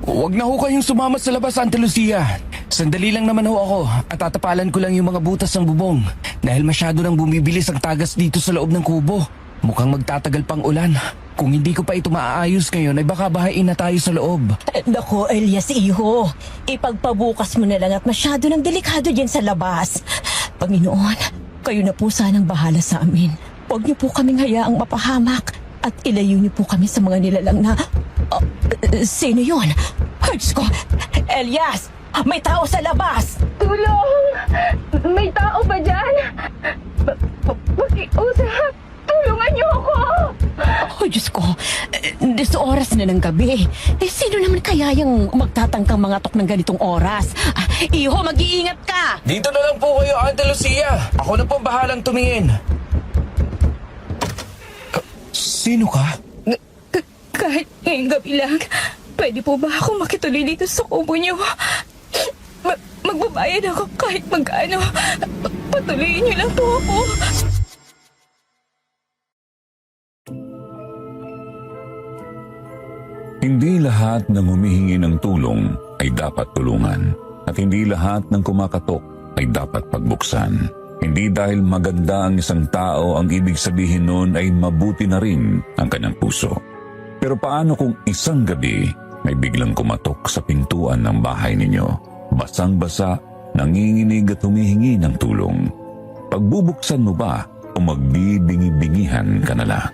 Huwag na ho kayong sumama sa labas, Ate Lucia. Sandali lang naman ho ako at tatapalan ko lang yung mga butas ng bubong dahil masyado nang bumibilis ang tagas dito sa loob ng kubo. Mukhang magtatagal pang ulan. Kung hindi ko pa ito maaayos ngayon ay baka bahain na tayo sa loob. Nako, Elias, iho. Ipagpabukas mo na lang at masyado nang delikado dyan sa labas. Panginoon, kayo na po sanang bahala sa amin. Huwag niyo po kaming hayaang mapahamak at ilayo niyo po kami sa mga nilalang na... sino yun? Diyos ko! Elias! May tao sa labas! Tulong! May tao ba dyan? Pakiusap! Tulungan niyo ako! Oh, Diyos ko! 10 oras na ng gabi. Sino naman kaya yung magtatangkang mga tok ng ganitong oras? Iho, mag-iingat ka! Dito na lang po kayo, Ate Lucia. Ako na po bahalang tumingin. Sino ka? Kahit ngayong gabi lang, pwede po ba ako makituloy dito sa kubo niyo? Magbabayad ako kahit magkano. Patuloyin niyo lang po ako. Hindi lahat ng humihingi ng tulong ay dapat tulungan at hindi lahat ng kumakatok ay dapat pagbuksan. Hindi dahil maganda ang isang tao ang ibig sabihin nun ay mabuti na rin ang kanyang puso. Pero paano kung isang gabi may biglang kumatok sa pintuan ng bahay ninyo? Basang-basa, nanginginig at humihingi ng tulong. Pagbubuksan mo ba o magbibingi-bingihan ka na lang?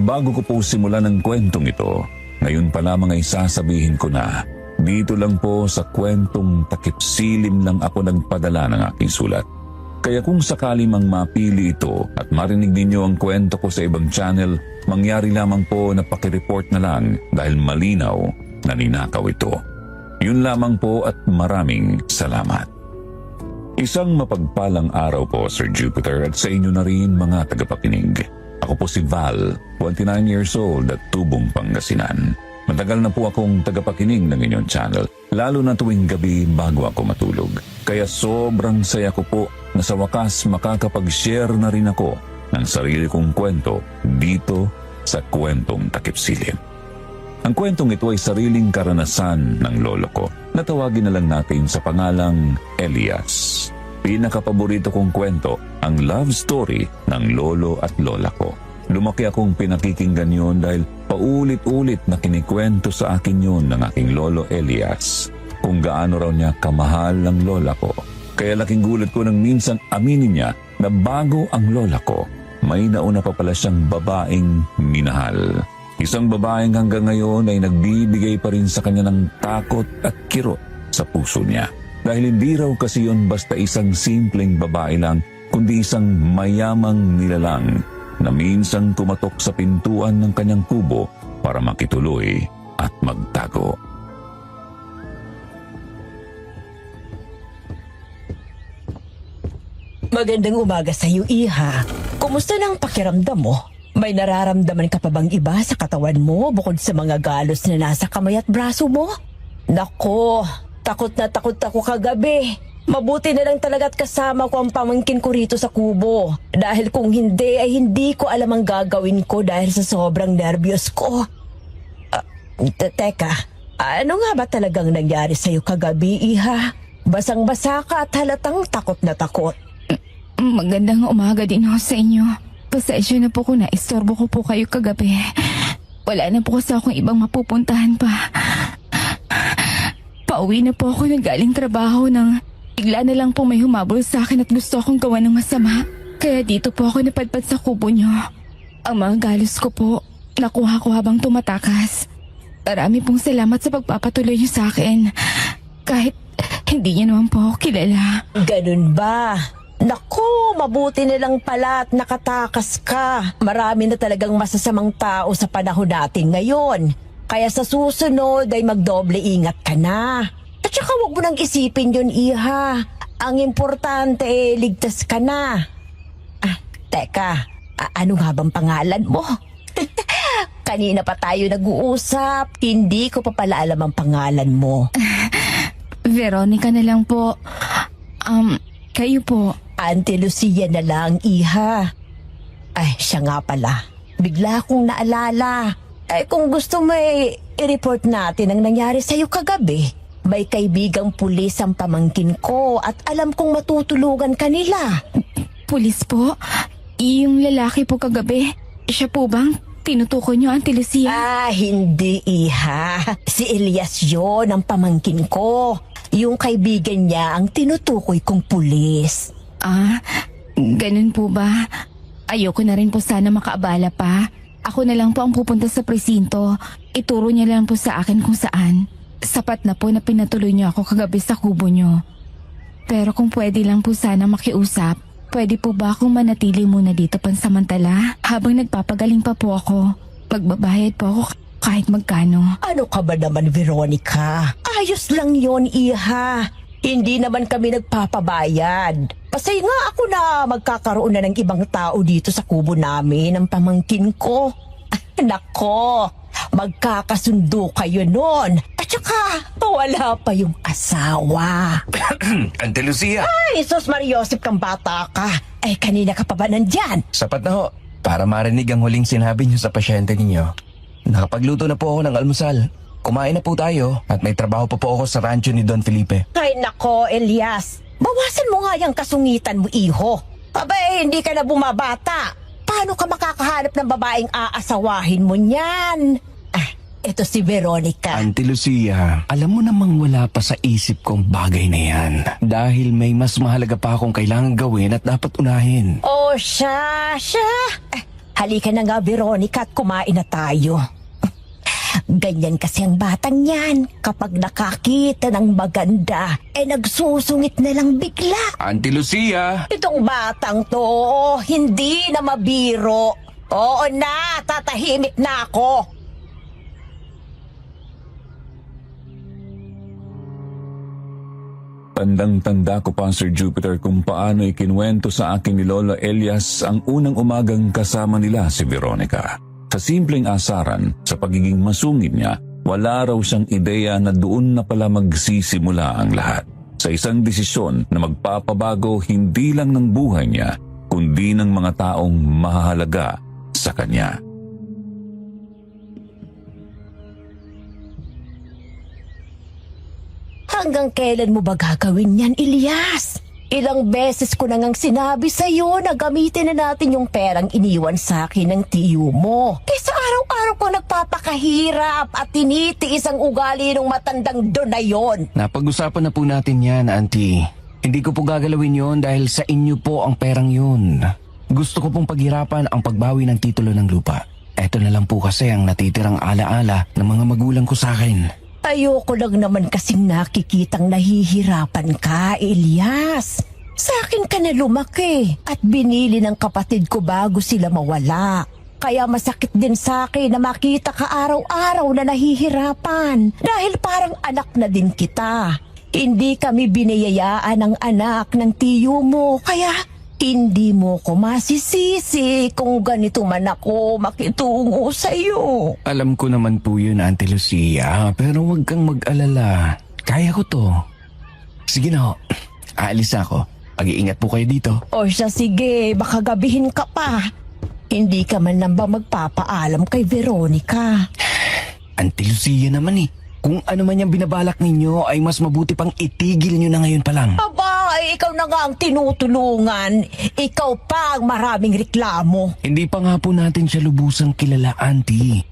Bago ko po simulan ang kwentong ito, ngayon pa lamang ay sasabihin ko na, dito lang po sa kwentong takip silim lang ako nagpadala ng aking sulat. Kaya kung sakali mang mapili ito at marinig ninyo ang kwento ko sa ibang channel, mangyari lamang po na pakireport na lang dahil malinaw na ninakaw ito. Yun lamang po at maraming salamat. Isang mapagpalang araw po, Sir Jupiter, at sa inyo na rin mga tagapakinig. Ako po si Val, 29 years old at Tubong, Pangasinan. Matagal na po akong tagapakinig ng inyong channel, lalo na tuwing gabi bago ako matulog. Kaya sobrang saya ko po na sa wakas makakapag-share na rin ako ng sarili kong kwento dito sa Kwentong Takip Silim. Ang kwentong ito ay sariling karanasan ng lolo ko na tawagin na lang natin sa pangalang Elias. Pinakapaborito kong kwento ang love story ng lolo at lola ko. Lumaki akong pinakikinggan yun dahil paulit-ulit na kinikwento sa akin yun ng aking lolo Elias kung gaano raw niya kamahal ang lola ko. Kaya laking gulat ko nang minsan aminin niya na bago ang lola ko, may nauna pa pala siyang babaeng minahal. Isang babaeng hanggang ngayon ay nagbibigay pa rin sa kanya ng takot at kirot sa puso niya. Dahil hindi raw kasi yun basta isang simpleng babae lang, kundi isang mayamang nilalang na minsan tumatok sa pintuan ng kanyang kubo para makituloy at magtago. Magandang umaga sa iyo, Iha. Kumusta na ang pakiramdam mo? May nararamdaman ka pa bang iba sa katawan mo bukod sa mga galos na nasa kamay at braso mo? Nako, takot na takot ako kagabi. Mabuti na lang talaga at kasama ko ang pamangkin ko rito sa kubo. Dahil kung hindi ay hindi ko alam ang gagawin ko dahil sa sobrang nervyos ko. Teka, ano nga ba talagang nangyari sa iyo kagabi, Iha? Basang-basa ka at halatang takot na takot. Magandang umaga din ako sa inyo. Pasensya na po kung naistorbo ko po kayo kagabi. Wala na po kasi akong ibang mapupuntahan pa. Pauwi na po ako ng galing trabaho nang bigla na lang po may humabol sa akin at gusto akong gawa ng masama. Kaya dito po ako napadpad sa kubo nyo. Ang mga galos ko po, nakuha ko habang tumatakas. Marami pong salamat sa pagpapatuloy nyo sa akin. Kahit hindi nyo naman po ako kilala. Ganun ba? Naku, mabuti na lang pala at nakatakas ka. Marami na talagang masasamang tao sa panahon natin ngayon. Kaya sa susunod ay magdoble ingat ka na. At saka huwag mo nang isipin yun, Iha. Ang importante ligtas ka na. Teka, ano nga bang pangalan mo? Kanina pa tayo nag-uusap. Hindi ko pa pala alam ang pangalan mo. Veronica na lang po. Kayo po. Ate Lucia na lang, Iha. Ay, siya nga pala. Bigla akong naalala. Kung gusto mo i-report natin ang nangyari sa'yo kagabi. May kaibigang pulis ang pamangkin ko at alam kong matutulungan kanila. Pulis po? Yung lalaki po kagabi, siya po bang tinutukoy niyo, Auntie Lucia? Hindi, iha. Si Elias yon ang pamangkin ko. Yung kaibigan niya ang tinutukoy kong pulis. Ganun po ba? Ayoko na rin po sana makaabala pa. Ako na lang po ang pupunta sa presinto. Ituro niya lang po sa akin kung saan. Sapat na po na pinatuloy niyo ako kagabi sa kubo niyo. Pero kung pwede lang po sana makiusap, pwede po ba akong manatili muna dito pansamantala habang nagpapagaling pa po ako? Magbabayad po ako kahit magkano. Ano ka ba naman, Veronica? Ayos lang yon, iha. Hindi naman kami nagpapabayad. Pasay nga ako na magkakaroon na ng ibang tao dito sa kubo namin ng pamangkin ko. Nako, magkakasundo kayo nun. At saka, wala pa yung asawa. Auntie Lucia! Ay, Sos Mariosip kang bata ka. Kanina ka pa ba nandyan? Sapat na ho, para marinig ang huling sinabi niyo sa pasyente ninyo. Nakapagluto na po ako ng almusal. Kumain na po tayo at may trabaho pa po ako sa rancho ni Don Felipe. Ay nako, Elias. Bawasan mo nga yung kasungitan mo, iho. Hindi ka na bumabata. Paano ka makakahanap ng babaeng aasawahin mo niyan? Ito si Veronica. Auntie Lucia, alam mo namang wala pa sa isip kong bagay na yan. Dahil may mas mahalaga pa akong kailangan gawin at dapat unahin. Siya. Halika na nga, Veronica, at kumain na tayo. Ganyan kasi ang batang yan. Kapag nakakita ng maganda, nagsusungit na lang bigla. Auntie Lucia! Itong batang to, hindi na mabiro. Oo na, tatahimik na ako. Tandang-tanda ko pa, Sir Jupiter, kung paano ikinwento sa akin ni Lolo Elias ang unang umagang kasama nila si Veronica. Sa simpleng asaran, sa pagiging masungit niya, wala raw siyang ideya na doon na pala magsisimula ang lahat. Sa isang desisyon na magpapabago hindi lang ng buhay niya, kundi ng mga taong mahahalaga sa kanya. Hanggang kailan mo ba gagawin yan, Elias? Ilang beses ko nang sinabi sa'yo na gamitin na natin yung perang iniwan sa akin ng tiyo mo. Kaysa araw-araw ko nagpapakahirap at tinitiis ang ugali ng matandang doon na yon. Napag-usapan na po natin yan, Auntie. Hindi ko po gagalawin yon dahil sa inyo po ang perang yun. Gusto ko pong paghirapan ang pagbawi ng titulo ng lupa. Eto na lang po kasi ang natitirang alaala ng mga magulang ko sa akin. Ayoko lang naman kasing nakikitang nahihirapan ka, Elias. Sa akin ka na lumaki at binili ng kapatid ko bago sila mawala. Kaya masakit din sa akin na makita ka araw-araw na nahihirapan dahil parang anak na din kita. Hindi kami biniyayaan ng anak ng tiyo mo, kaya hindi mo ko masisisi kung ganito man ako makitungo sa'yo. Alam ko naman po yun, Auntie Lucia, pero huwag kang mag-alala. Kaya ko to. Sige na ho, aalis na ako. Mag-iingat po kayo dito. Siya, sige, baka gabihin ka pa. Hindi ka man lang ba magpapaalam kay Veronica? Auntie Lucia naman eh. Kung ano man yung binabalak ninyo ay mas mabuti pang itigil nyo na ngayon pa lang. Ikaw na nga ang tinutulungan. Ikaw pa ang maraming reklamo. Hindi pa nga po natin siya lubusang kilala, Auntie.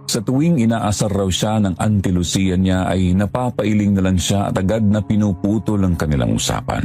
Sa tuwing inaasar raw siya ng Auntie Lucia niya ay napapailing na lang siya at agad na pinuputol ang kanilang usapan.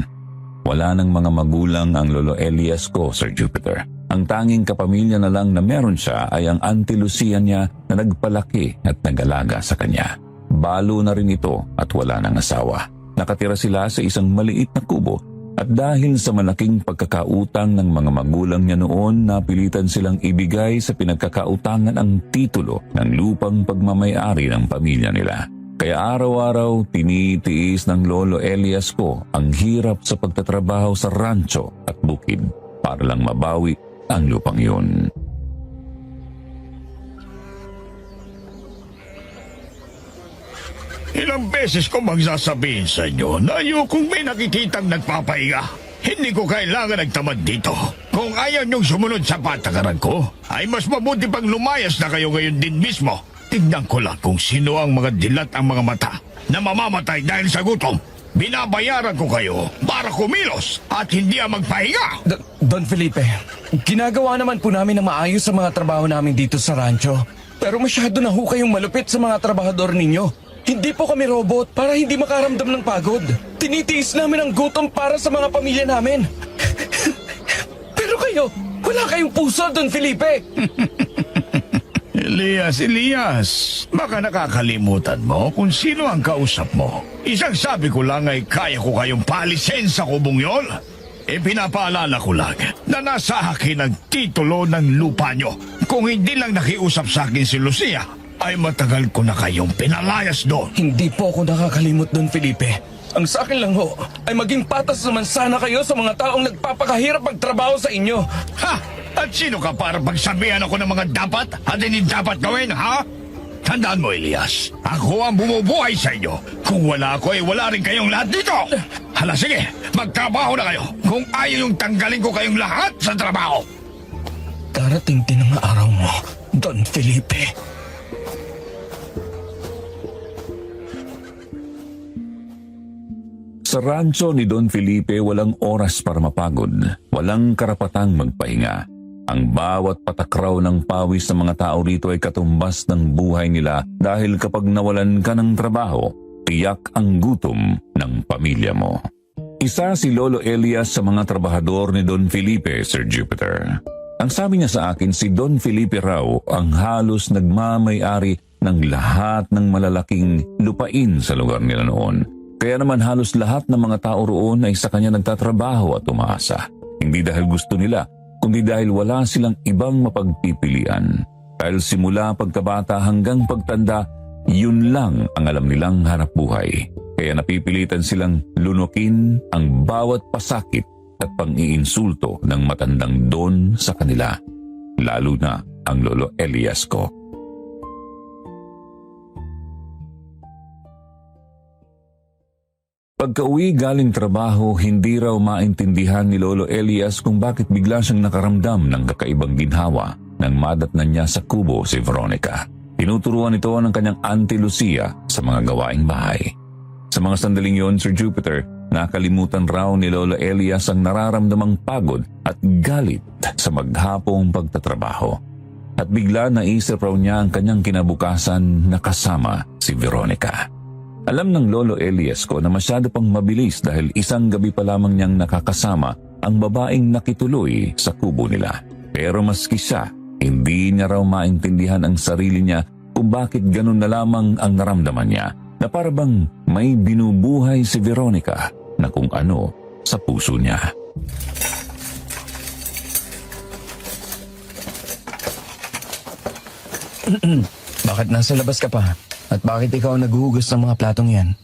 Wala ng mga magulang ang Lolo Elias ko, Sir Jupiter. Ang tanging kapamilya na lang na meron siya ay ang Auntie Lucia niya na nagpalaki at nag-alaga sa kanya. Balo na rin ito at wala ng asawa. Nakatira sila sa isang maliit na kubo at dahil sa malaking pagkakautang ng mga magulang niya noon, napilitan silang ibigay sa pinagkakautangan ang titulo ng lupang pagmamay-ari ng pamilya nila. Kaya araw-araw tinitiis ng Lolo Elias ko ang hirap sa pagtatrabaho sa rancho at bukid para lang mabawi ang lupang yun. Ilang beses ko magsasabihin sa inyo na ayokong may nakikitang nagpapahinga. Hindi ko kailangan nagtamad dito. Kung ayaw niyong sumunod sa patakaran ko, ay mas mabuti pang lumayas na kayo ngayon din mismo. Tignan ko lang kung sino ang mga dilat ang mga mata na mamamatay dahil sa gutom. Binabayaran ko kayo para kumilos at hindi ang magpahinga. Don Felipe, ginagawa naman po namin na maayos sa mga trabaho namin dito sa rancho. Pero masyado na ho kayong malupit sa mga trabahador ninyo. Hindi po kami robot para hindi makaramdam ng pagod. Tinitiis namin ang gutom para sa mga pamilya namin. Pero kayo, wala kayong puso, Don Felipe. Elias, baka nakakalimutan mo kung sino ang kausap mo. Isang sabi ko lang ay kaya ko kayong paalisin sa kubong yon. Pinapaalala ko lang na nasa akin ang titulo ng lupa nyo. Kung hindi lang nakiusap sa akin si Lucia, ay matagal ko na kayong pinalayas doon. Hindi po ako nakakalimot, Don Felipe. Ang sa akin lang ho, ay maging patas naman sana kayo sa mga taong nagpapakahirap magtrabaho sa inyo. Ha? At sino ka para pagsabihan ako ng mga dapat at hindi dapat gawin, ha? Tandaan mo, Elias, ako ang bumubuhay sa inyo. Kung wala ako, ay wala rin kayong lahat dito. Hala, sige, magtrabaho na kayo. Kung ayaw yung tanggalin ko kayong lahat sa trabaho. Darating din ang araw mo, Don Felipe. Sa rancho ni Don Felipe walang oras para mapagod, walang karapatang magpahinga. Ang bawat patakraw ng pawis ng mga tao rito ay katumbas ng buhay nila dahil kapag nawalan ka ng trabaho, tiyak ang gutom ng pamilya mo. Isa si Lolo Elias sa mga trabahador ni Don Felipe, Sir Jupiter. Ang sabi niya sa akin, si Don Felipe raw ang halos nagmamay-ari ng lahat ng malalaking lupain sa lugar nila noon. Kaya naman halos lahat ng mga tao roon ay sa kanya nagtatrabaho at umaasa. Hindi dahil gusto nila, kundi dahil wala silang ibang mapagpipilian. Dahil simula pagkabata hanggang pagtanda, yun lang ang alam nilang hanap buhay. Kaya napipilitan silang lunukin ang bawat pasakit at pang-iinsulto ng matandang Don sa kanila. Lalo na ang Lolo Elias ko. Pagka-uwi galing trabaho, hindi raw maintindihan ni Lolo Elias kung bakit bigla siyang nakaramdam ng kakaibang ginhawa nang madatnan niya sa kubo si Veronica. Tinuturuan ito ng kanyang Auntie Lucia sa mga gawaing bahay. Sa mga sandaling yon, Sir Jupiter, nakalimutan raw ni Lolo Elias ang nararamdamang pagod at galit sa maghapong pagtatrabaho. At bigla naisip raw niya ang kanyang kinabukasan na kasama si Veronica. Alam ng Lolo Elias ko na masyado pang mabilis dahil isang gabi pa lamang niyang nakakasama ang babaeng nakituloy sa kubo nila. Pero maski siya, hindi niya raw maintindihan ang sarili niya kung bakit ganun na lamang ang naramdaman niya na parabang may binubuhay si Veronica na kung ano sa puso niya. Bakit nasa labas ka pa? At bakit ikaw ang naghuhugas ng mga platong yan?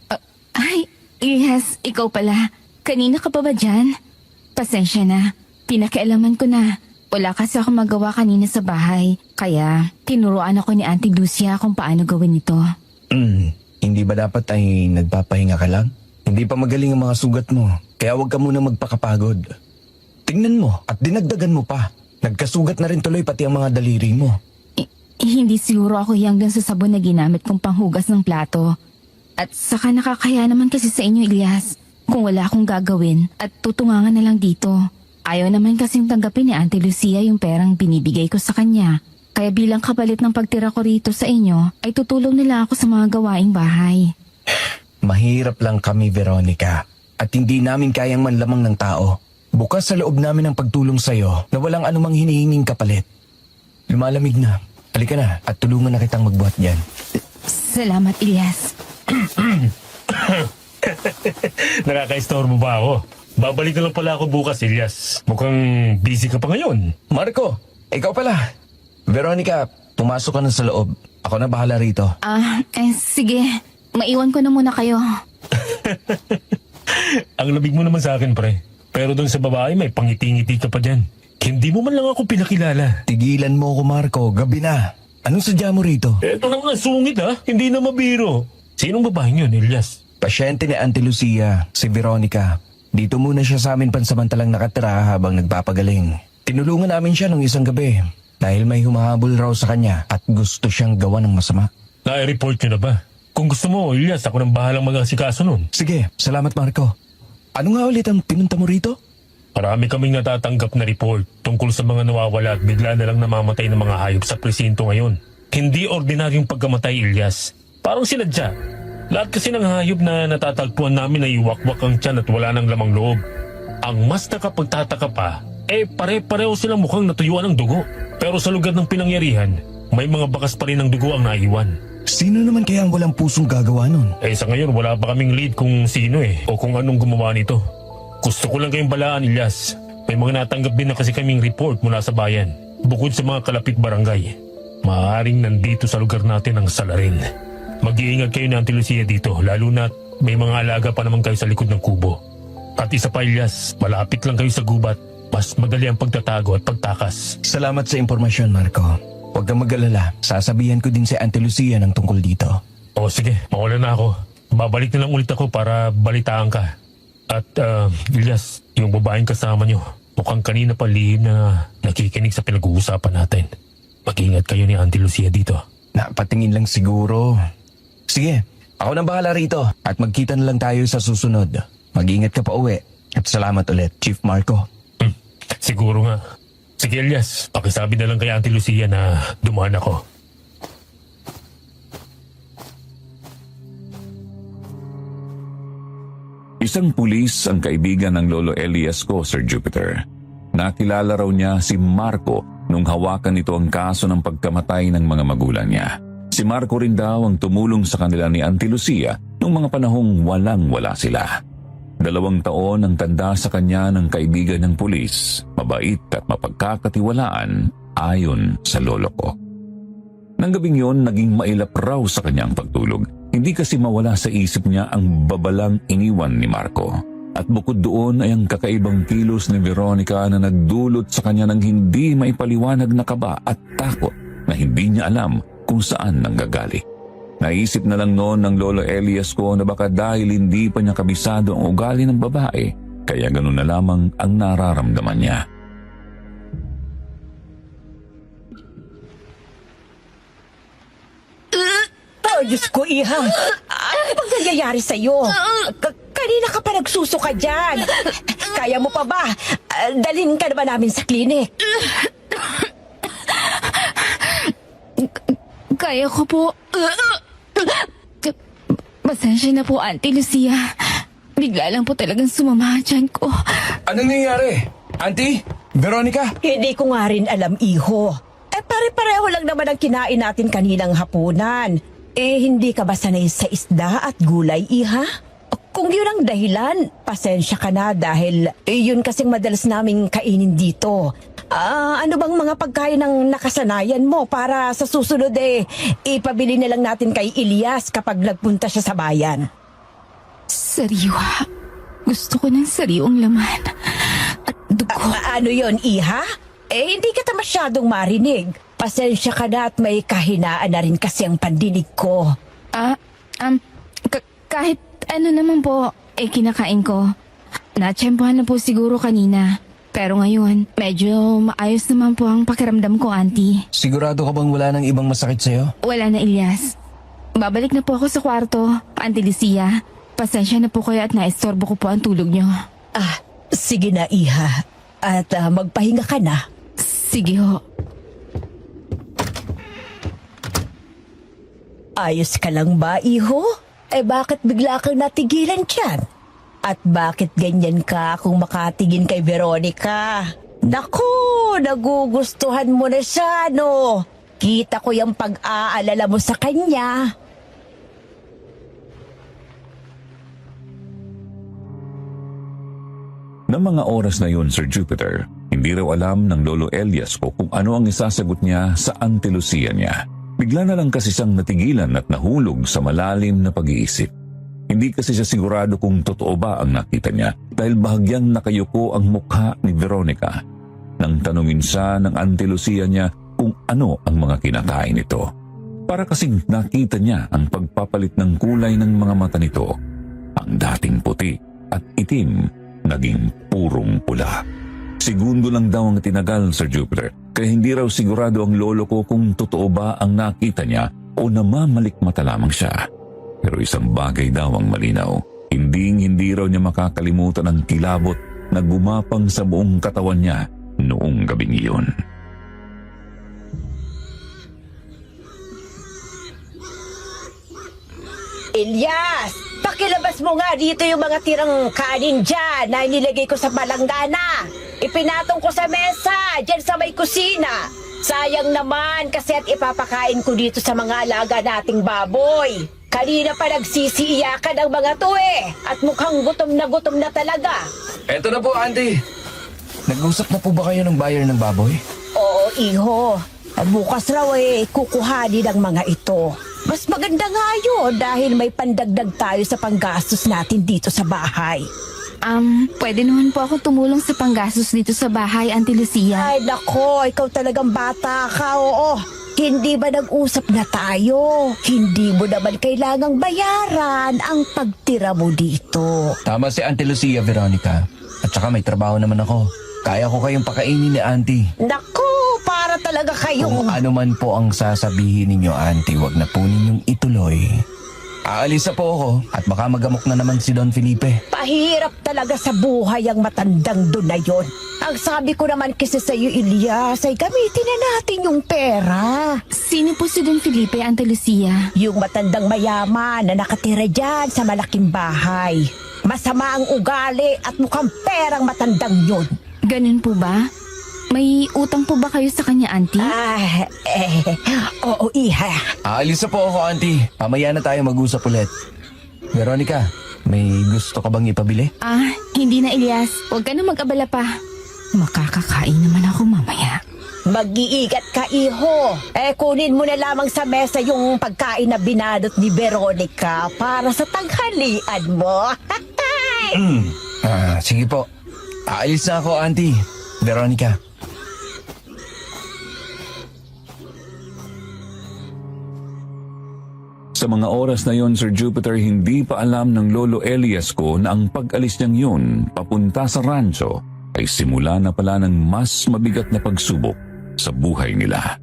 Ay, yes, ikaw pala. Kanina ka pa ba dyan? Pasensya na. Pinakialaman ko na. Wala kasi ako magawa kanina sa bahay. Kaya, tinuruan ako ni Auntie Lucia kung paano gawin ito. Hindi ba dapat ay nagpapahinga ka lang? Hindi pa magaling ang mga sugat mo. Kaya huwag ka muna magpakapagod. Tingnan mo at dinagdagan mo pa. Nagkasugat na rin tuloy pati ang mga daliri mo. Hindi siguro ako hanggang sa sabon na ginamit kong panghugas ng plato. At saka nakakaya naman kasi sa inyo, Elias, kung wala akong gagawin at tutungangan na lang dito. Ayaw naman kasing tanggapin ni Auntie Lucia yung perang binibigay ko sa kanya. Kaya bilang kapalit ng pagtira ko rito sa inyo, ay tutulong nila ako sa mga gawaing bahay. Mahirap lang kami, Veronica. At hindi namin kayang manlamang ng tao. Bukas sa loob namin ang pagtulong sa'yo na walang anumang hinihinging kapalit. Lumalamig na. Halika na at tulungan na kitang magbuhat dyan. Salamat, Elias. Nakaka-istorbo ba ako? Babalik na lang pala ako bukas, Elias. Mukhang busy ka pa ngayon. Marco, ikaw pala. Veronica, pumasok ka na sa loob. Ako na bahala rito. Sige. Maiwan ko na muna kayo. Ang labig mo naman sa akin, pre. Pero doon sa babae, may pangiti-ngiti ka pa dyan. Hindi mo man lang ako pinakilala. Tigilan mo ako, Marco. Gabi na. Anong sadya mo rito? Eto na nga sungit ha. Hindi na mabiro. Sinong babaeng yun, Elias? Pasyente ni Auntie Lucia, si Veronica. Dito muna siya sa amin pansamantalang nakatira habang nagpapagaling. Tinulungan namin siya nung isang gabi dahil may humahabol raw sa kanya at gusto siyang gawa ng masama. Na-report nyo na ba? Kung gusto mo, Elias, ako nang bahalang mag-asikaso nun. Sige, salamat Marco. Ano nga ulit ang pinunta mo rito? Marami kaming natatanggap na report tungkol sa mga nawawala at bigla na lang namamatay ng mga hayop sa presinto ngayon. Hindi ordinaryong pagkamatay, Elias. Parang sinadya. Lahat kasi ng hayop na natatagpuan namin ay iwakwak ang tiyan at wala ng lamang loob. Ang mas nakapagtataka pa, pare-pareho silang mukhang natuyuan ng dugo. Pero sa lugar ng pinangyarihan, may mga bakas pa rin ng dugo ang naiwan. Sino naman kaya ang walang pusong gagawa nun? Sa ngayon wala pa kaming lead kung sino o kung anong gumawa nito. Gusto ko lang kayong balaan, Elias. May mga natanggap din na kasi kaming report mula sa bayan. Bukod sa mga kalapit barangay, maaaring nandito sa lugar natin ang salarin. Mag-iingat kayo na Auntie Lucia dito, lalo na may mga alaga pa naman kayo sa likod ng kubo. At isa pa, Elias, malapit lang kayo sa gubat. Mas madali ang pagtatago at pagtakas. Salamat sa impormasyon, Marco. Huwag kang mag-alala. Sasabihan ko din si Auntie Lucia ng tungkol dito. O sige, mawala na ako. Babalik na lang ulit ako para balitaan ka. At Elias, yung babaeng kasama nyo, mukhang kanina pa lihim na nakikinig sa pinag-uusapan natin. Mag-ingat kayo ni Auntie Lucia dito. Napatingin lang siguro. Sige, ako nang bahala rito at magkita na lang tayo sa susunod. Mag-ingat ka pa uwi. At salamat ulit, Chief Marco. Siguro nga. Sige Elias, pakisabi na lang kay Auntie Lucia na dumaan ako. Isang pulis ang kaibigan ng Lolo Elias ko, Sir Jupiter. Nakilala raw niya si Marco nung hawakan nito ang kaso ng pagkamatay ng mga magulang niya. Si Marco rin daw ang tumulong sa kanila ni Auntie Lucia nung mga panahong walang-wala sila. 2 taon ang tanda sa kanya ng kaibigan ng pulis, mabait at mapagkakatiwalaan ayon sa lolo ko. Nang gabing yon, naging mailap raw sa kanyang pagtulog. Hindi kasi mawala sa isip niya ang babalang iniwan ni Marco. At bukod doon ay ang kakaibang kilos ni Veronica na nagdulot sa kanya ng hindi maipaliwanag na kaba at takot na hindi niya alam kung saan nanggagaling. Naisip na lang noon ng Lolo Elias ko na baka dahil hindi pa niya kabisado ang ugali ng babae, kaya ganun na lamang ang nararamdaman niya. Oh, Diyos ko, Iha. Ano bang nangyayari sa'yo? Kanina ka pa nagsusuka dyan. Kaya mo pa ba? Dalhin ka na ba namin sa klinik? Kaya ko po. Pasensya na po, Auntie Lucia. Bigla lang po talagang sumama ang tiyan ko. Anong nangyayari? Auntie? Veronica? Hindi ko nga rin alam, Iho. Pare-pareho lang naman ang kinain natin kaninang hapunan. Hindi ka ba sanay sa isda at gulay, Iha? Kung yun ang dahilan, pasensya ka na dahil yun kasing madalas naming kainin dito. Ano bang mga pagkain ang nakasanayan mo para sa susunod ipabili na lang natin kay Elias kapag nagpunta siya sa bayan? Sariwa. Gusto ko ng sariwang laman. At dugo. Ano yon, Iha? Hindi kita masyadong marinig. Pasensya ka na at may kahinaan na rin kasi ang pandinig ko. Kahit ano naman po, kinakain ko. Natsyempohan na po siguro kanina. Pero ngayon, medyo maayos naman po ang pakiramdam ko, Auntie. Sigurado ka bang wala nang ibang masakit sa'yo? Wala na, Elias. Babalik na po ako sa kwarto, Auntie Lucia. Pasensya na po kayo at naistorbo ko po ang tulog niyo. Sige na, Iha. At magpahinga ka na. Sige ho. Ayos ka lang ba, Iho? Bakit bigla kang natigilan dyan? At bakit ganyan ka kung makatingin kay Veronica? Naku, nagugustuhan mo na siya, no? Kita ko yung pag-aalala mo sa kanya. Ng mga oras na yun, Sir Jupiter, hindi raw alam ng Lolo Elias ko kung ano ang isasagot niya sa Auntie Lucia niya. Bigla na lang kasi siyang natigilan at nahulog sa malalim na pag-iisip. Hindi kasi siya sigurado kung totoo ba ang nakita niya dahil bahagyang nakayuko ang mukha ni Veronica. Nang tanungin siya ng Auntie Lucia niya kung ano ang mga kinakain nito. Para kasing nakita niya ang pagpapalit ng kulay ng mga mata nito. Ang dating puti at itim naging purong pula. Segundo lang daw ang tinagal, Sir Jupiter, kaya hindi raw sigurado ang lolo ko kung totoo ba ang nakita niya o namamalikmata lamang siya. Pero isang bagay daw ang malinaw. Hindi raw niya makakalimutan ang kilabot na gumapang sa buong katawan niya noong gabing iyon. Ilyas! Pakilabas mo nga dito yung mga tirang kanin dyan na inilagay ko sa balanggana. Ipinatong ko sa mesa, dyan sa may kusina. Sayang naman kasi at ipapakain ko dito sa mga alaga nating baboy. Kanina pa nagsisiiyakan ang mga to at mukhang gutom na talaga. Eto na po, Auntie. Nag-usap na po ba kayo ng buyer ng baboy? Oo, iho. Bukas raw kukuhanin ang mga ito. Mas maganda nga yun dahil may pandagdag tayo sa panggastos natin dito sa bahay. Pwede naman po ako tumulong sa panggastos dito sa bahay, Auntie Lucia. Ay nako, ikaw talagang bata ka, oo. Hindi ba nag-usap na tayo? Hindi mo naman kailangang bayaran ang pagtira mo dito. Tama si Auntie Lucia, Veronica. At saka may trabaho naman ako. Kaya ko kayong pakainin ni Auntie. Naku, para talaga Kung kayong... ano man po ang sasabihin ninyo, Auntie, wag na po ninyong ituloy. Aalis na po ako at baka magamok na naman si Don Felipe. Pahirap talaga sa buhay ang matandang doon na yon. Ang sabi ko naman kasi sa iyo, Ilyas, ay gamitin na natin yung pera. Sino po si Don Felipe, Auntie Lucia? Yung matandang mayaman na nakatira dyan sa malaking bahay. Masama ang ugali at mukhang perang matandang yun. Ganun po ba? May utang po ba kayo sa kanya, Auntie? Oo, iha. Aalis na po ako, Auntie. Mamaya na tayo mag-usap ulit. Veronica, may gusto ka bang ipabili? Hindi na, Ilyas. Huwag ka na mag-abala pa. Makakakain naman ako mamaya. Mag-iigat ka, iho. Kunin mo na lamang sa mesa yung pagkain na binadot ni Veronica para sa tanghalian mo. Sige po. Aalis na ako, Auntie. Veronica. Sa mga oras na yon, Sir Jupiter, hindi pa alam ng Lolo Elias ko na ang pag-alis niyang yun papunta sa rancho ay simula na pala ng mas mabigat na pagsubok sa buhay nila.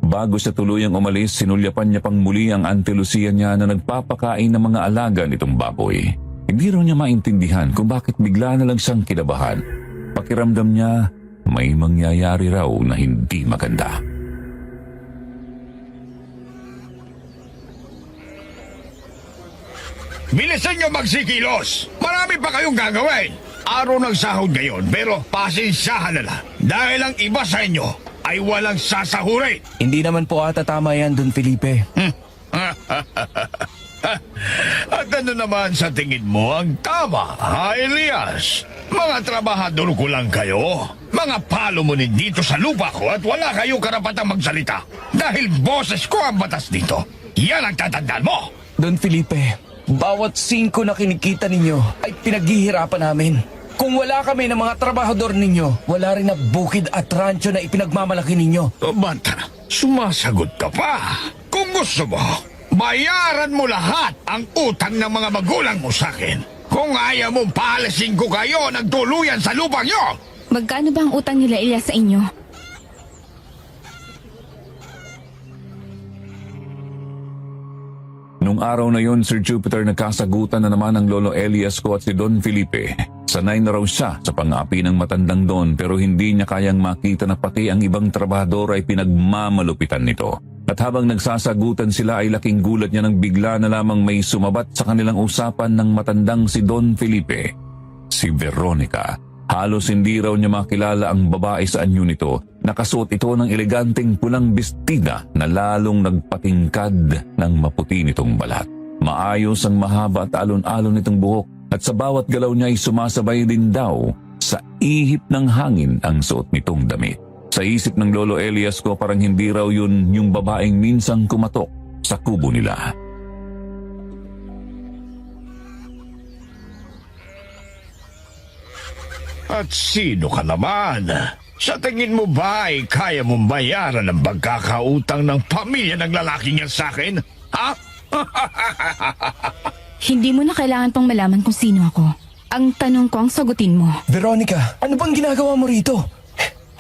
Bago siya tuluyang umalis, sinulyapan niya pang muli ang Auntie Lucia niya na nagpapakain ng mga alaga nitong baboy. Hindi raw niya maintindihan kung bakit bigla na lang siyang kinabahan. Pakiramdam niya may mangyayari raw na hindi maganda. Bilisan nyo magsikilos! Marami pa kayong gagawin! Araw ng sahod ngayon, pero pasensyahan na lang. Dahil ang iba sa inyo ay walang sasahurin. Hindi naman po ata tama yan, Don Felipe. At ano naman sa tingin mo ang tama, ha, Elias? Mga trabahador ko lang kayo. Mga palomunin dito sa lupa ko at wala kayong karapatang magsalita. Dahil boses ko ang batas dito. Yan ang tatandaan mo. Don Felipe, bawat 5 na kinikita ninyo ay pinaghihirapan namin. Kung wala kami ng mga trabahador ninyo, wala rin na bukid at rancho na ipinagmamalaki ninyo. O bata, sumasagot ka pa. Kung gusto mo, bayaran mo lahat ang utang ng mga magulang mo sa akin. Kung ayaw mong paalisin ko kayo nagtuluyan sa lupang nyo. Magkano ba ang utang nila, Ilyas, sa inyo? Nung araw na yon, Sir Jupiter, nagkasagutan na naman ang Lolo Elias ko at si Don Felipe. Sanay na raw siya sa pang-api ng matandang Don pero hindi niya kayang makita na pati ang ibang trabahador ay pinagmamalupitan nito. At habang nagsasagutan sila ay laking gulat niya nang bigla na lamang may sumabat sa kanilang usapan ng matandang si Don Felipe. Si Veronica. Halos hindi raw niya makilala ang babae sa anyo nito. Nakasuot ito ng eleganteng pulang bestida na lalong nagpatingkad ng maputi nitong balat. Maayos ang mahaba at alon-alon nitong buhok at sa bawat galaw niya ay sumasabay din daw sa ihip ng hangin ang suot nitong damit. Sa isip ng Lolo Elias ko parang hindi raw yun yung babaeng minsang kumatok sa kubo nila. At sino ka naman? Sa tingin mo ba ay kaya mong bayaran ang pagkakautang ng pamilya ng lalaking yan sa akin? Ha? Hindi mo na kailangan pang malaman kung sino ako. Ang tanong ko ang sagutin mo. Veronica, ano bang ginagawa mo rito?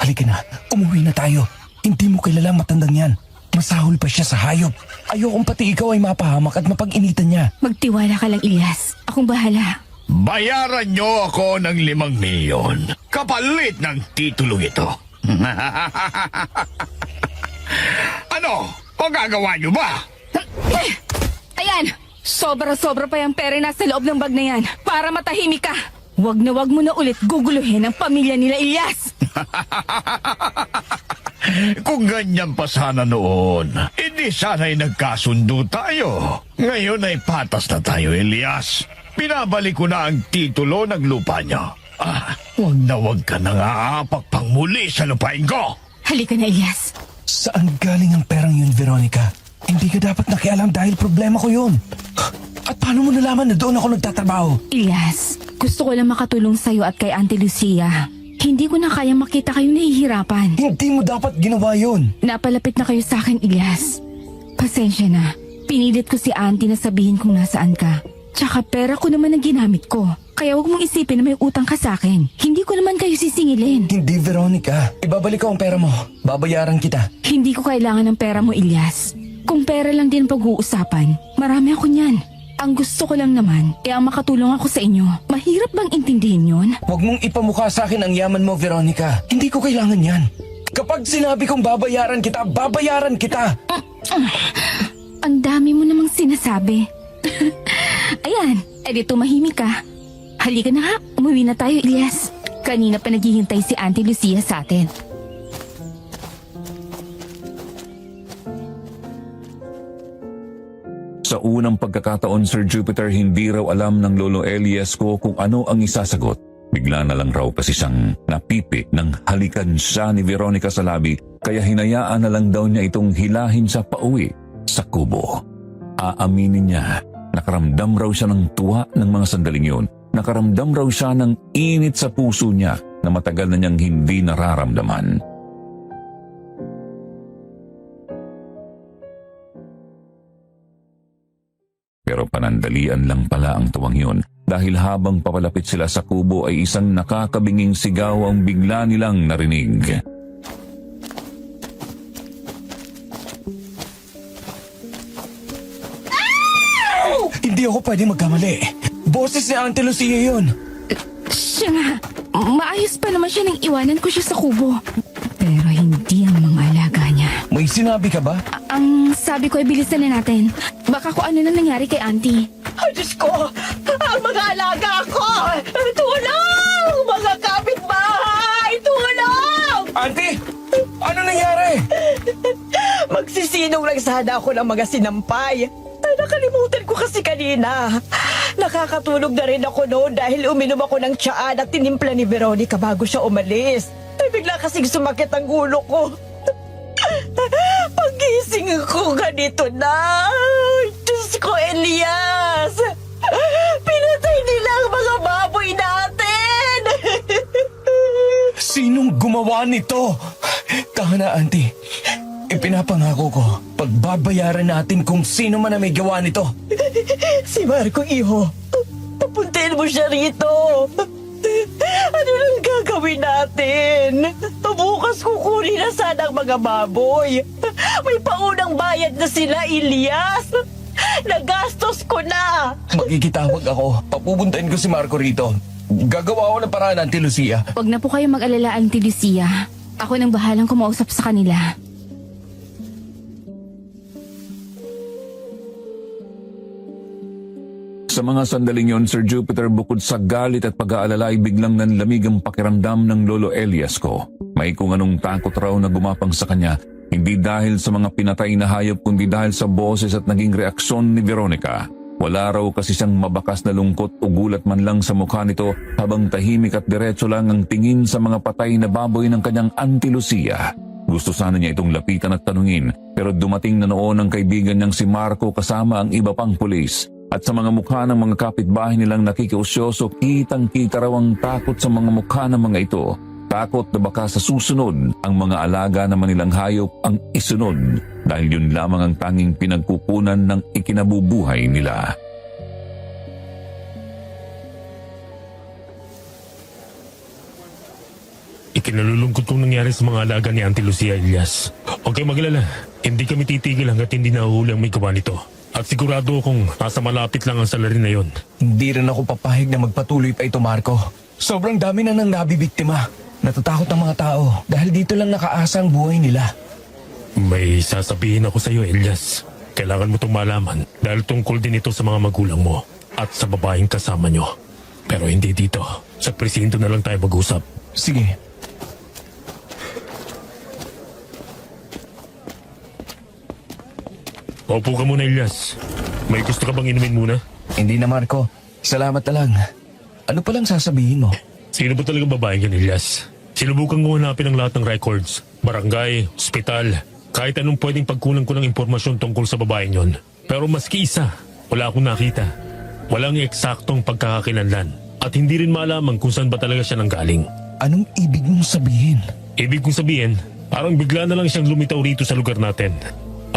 Halika na, umuwi na tayo. Hindi mo kilalang matandang yan. Masahol pa siya sa hayop. Ayokong pati ikaw ay mapahamak at mapag-initan niya. Magtiwala ka lang, Ilyas. Akong bahala. Bayaran niyo ako ng 5 milyon. Kapalit ng titulong ito. Ano? Magagawa niyo ba? Ayan! Sobra-sobra pa yung pera nasa loob ng bag na yan para matahimik ka. Wag mo na ulit guguluhin ang pamilya nila, Ilyas. Kung ganyan pa sana noon, hindi sana'y nagkasundo tayo. Ngayon ay patas na tayo, Elias. Pinabalik ko na ang titulo ng lupa niyo. Wag ka nang aapak pang muli sa lupain ko. Halika na, Ilyas. Saan galing ang perang yun, Veronica? Hindi ka dapat nakialam dahil problema ko yun. At paano mo nalaman na doon ako nagtatrabaho? Ilyas, gusto ko lang makatulong sa'yo at kay Auntie Lucia. Hindi ko na kaya makita kayong nahihirapan. Hindi mo dapat ginawa yun. Napalapit na kayo sa akin, Ilyas. Pasensya na. Pinilit ko si Auntie na sabihin kung nasaan ka. Tsaka pera ko naman ang ginamit ko. Kaya huwag mong isipin na may utang ka sa akin. Hindi ko naman kayo sisingilin. Hindi, Veronica. Ibabalik ko ang pera mo. Babayaran kita. Hindi ko kailangan ng pera mo, Ilyas. Kung pera lang din pag-uusapan, marami ako niyan. Ang gusto ko lang naman, ang makatulong ako sa inyo. Mahirap bang intindihin yon? Huwag mong ipamukha sa akin ang yaman mo, Veronica. Hindi ko kailangan yan. Kapag sinabi kong babayaran kita, babayaran kita. Ang dami mo namang sinasabi. Ayan, edi tumahimik ka. Halika na nga, umuwi na tayo, Ilyas. Kanina pa naghihintay si Auntie Lucia sa atin. Sa unang pagkakataon, Sir Jupiter, hindi raw alam ng Lolo Elias ko kung ano ang isasagot. Bigla na lang raw kasi siyang napipi ng halikan siya ni Veronica sa labi, kaya hinayaan na lang daw niya itong hilahin sa pauwi sa kubo. Aaminin niya, nakaramdam raw siya ng tuwa ng mga sandaling yun. Nakaramdam raw siya ng init sa puso niya na matagal na niyang hindi nararamdaman. Pero panandalian lang pala ang tuwang yun dahil habang papalapit sila sa kubo ay isang nakakabinging sigaw ang bigla nilang narinig. Hindi ako pwede magkamali. Boses ni Auntie Lucia yun. Siya nga, maayos pa naman siya nang iwanan ko siya sa kubo. Pero hindi ang mga alaga niya. May sinabi ka ba? Ang sabi ko ay bilisan na natin. Baka kung ano na nangyari kay Auntie. Ay, Diyos ko! Ang mga alaga ko! Tulong! Mga kapitbahay! Tulong! Auntie! Ano nangyari? Magsisinong lang sana ako ng mga sinampay. Ay, nakalimutan ko kasi kanina. Nakakatulog na rin ako noon dahil uminom ako ng tsaa na tinimpla ni Veronica bago siya umalis. Ay, bigla kasing sumakit ang ulo ko. Pagising ko ganito na. Diyos ko, Elias! Pinatay nila ang mga baboy natin! Sinong gumawa nito? Tama na, Auntie. Ipinapangako ko, pagbabayaran natin kung sino man na may gawa nito. Si Marco, iho. Papuntahin mo siya rito. Ano nang gagawin natin? Bukas kukunin na sana ang mga baboy. May paunang bayad na sila, Elias. Nagastos ko na. Magkikitawag ako. Papupuntahin ko si Marco rito. Gagawa ako ng paraan, Auntie Lucia. Huwag na po kayo mag-alala, Auntie Lucia. Ako nang bahalang kumausap sa kanila. Sa mga sandaling yon, Sir Jupiter, bukod sa galit at pag-aalala ay biglang nanlamig ang pakiramdam ng Lolo Elias ko. May kung anong takot raw na gumapang sa kanya, hindi dahil sa mga pinatay na hayop kundi dahil sa boses at naging reaksyon ni Veronica. Wala raw kasi siyang mabakas na lungkot o gulat man lang sa mukha nito habang tahimik at diretso lang ang tingin sa mga patay na baboy ng kanyang Auntie Lucia. Gusto sana niya itong lapitan at tanungin pero dumating na noon ang kaibigan niyang si Marco kasama ang iba pang pulis. At sa mga mukha ng mga kapitbahay nilang nakikiusyoso, kitang-kita raw ang takot sa mga mukha ng mga ito. Takot na baka sa susunod, ang mga alaga naman nilang hayop ang isunod dahil yun lamang ang tanging pinagkukunan ng ikinabubuhay nila. Ikinalulungkot kong nangyari sa mga alaga ni Auntie Lucia, Elias. Huwag kayong maglala. Hindi kami titigil hanggat hindi nahuhuli ang may gawa nito. At sigurado akong nasa malapit lang ang salarin na yon. Hindi rin ako papahig na magpatuloy pa ito, Marco. Sobrang dami na nang nabibiktima. Natatakot ang mga tao dahil dito lang nakaasa ang buhay nila. May sasabihin ako sa iyo, Elias. Kailangan mo itong malaman dahil tungkol din ito sa mga magulang mo at sa babaeng kasama nyo. Pero hindi dito. Sa presinto na lang tayo mag-usap. Sige. Opo ka muna, Elias. May gusto ka bang inumin muna? Hindi na, Marco. Salamat na lang. Ano palang sasabihin mo? Sino ba talagang babaeng yan, Elias? Sinubukan ko hanapin ang lahat ng records. Barangay, ospital, kahit anong pwedeng pagkunan ko ng impormasyon tungkol sa babaeng yon. Pero maski isa, wala akong nakita. Walang eksaktong pagkakakilanlan. At hindi rin malaman kung saan ba talaga siya nanggaling. Anong ibig mong sabihin? Ibig kong sabihin, parang bigla na lang siyang lumitaw rito sa lugar natin.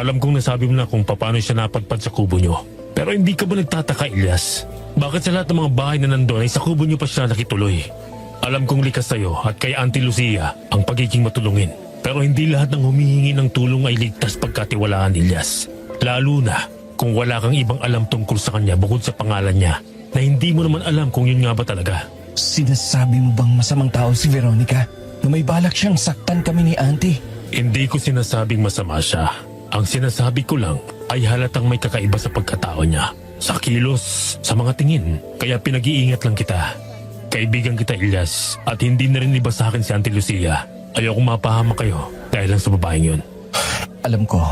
Alam kong nasabi mo na kung paano siya napadpad sa kubo nyo. Pero hindi ka ba nagtataka, Elias? Bakit sa lahat ng mga bahay na nandun ay sa kubo nyo pa siya nakituloy? Alam kong likas sa'yo at kay Auntie Lucia ang pagiging matulungin. Pero hindi lahat ng humihingi ng tulong ay ligtas pagkatiwalaan, Elias. Lalo na kung wala kang ibang alam tungkol sa kanya bukod sa pangalan niya na hindi mo naman alam kung yun nga ba talaga. Sinasabi mo bang masamang tao si Veronica? Na may balak siyang saktan kami ni Auntie? Hindi ko sinasabing masama siya. Ang sinasabi ko lang ay halatang may kakaiba sa pagkatao niya. Sa kilos, sa mga tingin. Kaya pinag-iingat lang kita. Kaibigan kita, Elias. At hindi na rin iba sa akin si Auntie Lucia. Ayokong mapahamak kayo dahil lang sa babaeng yun. Alam ko,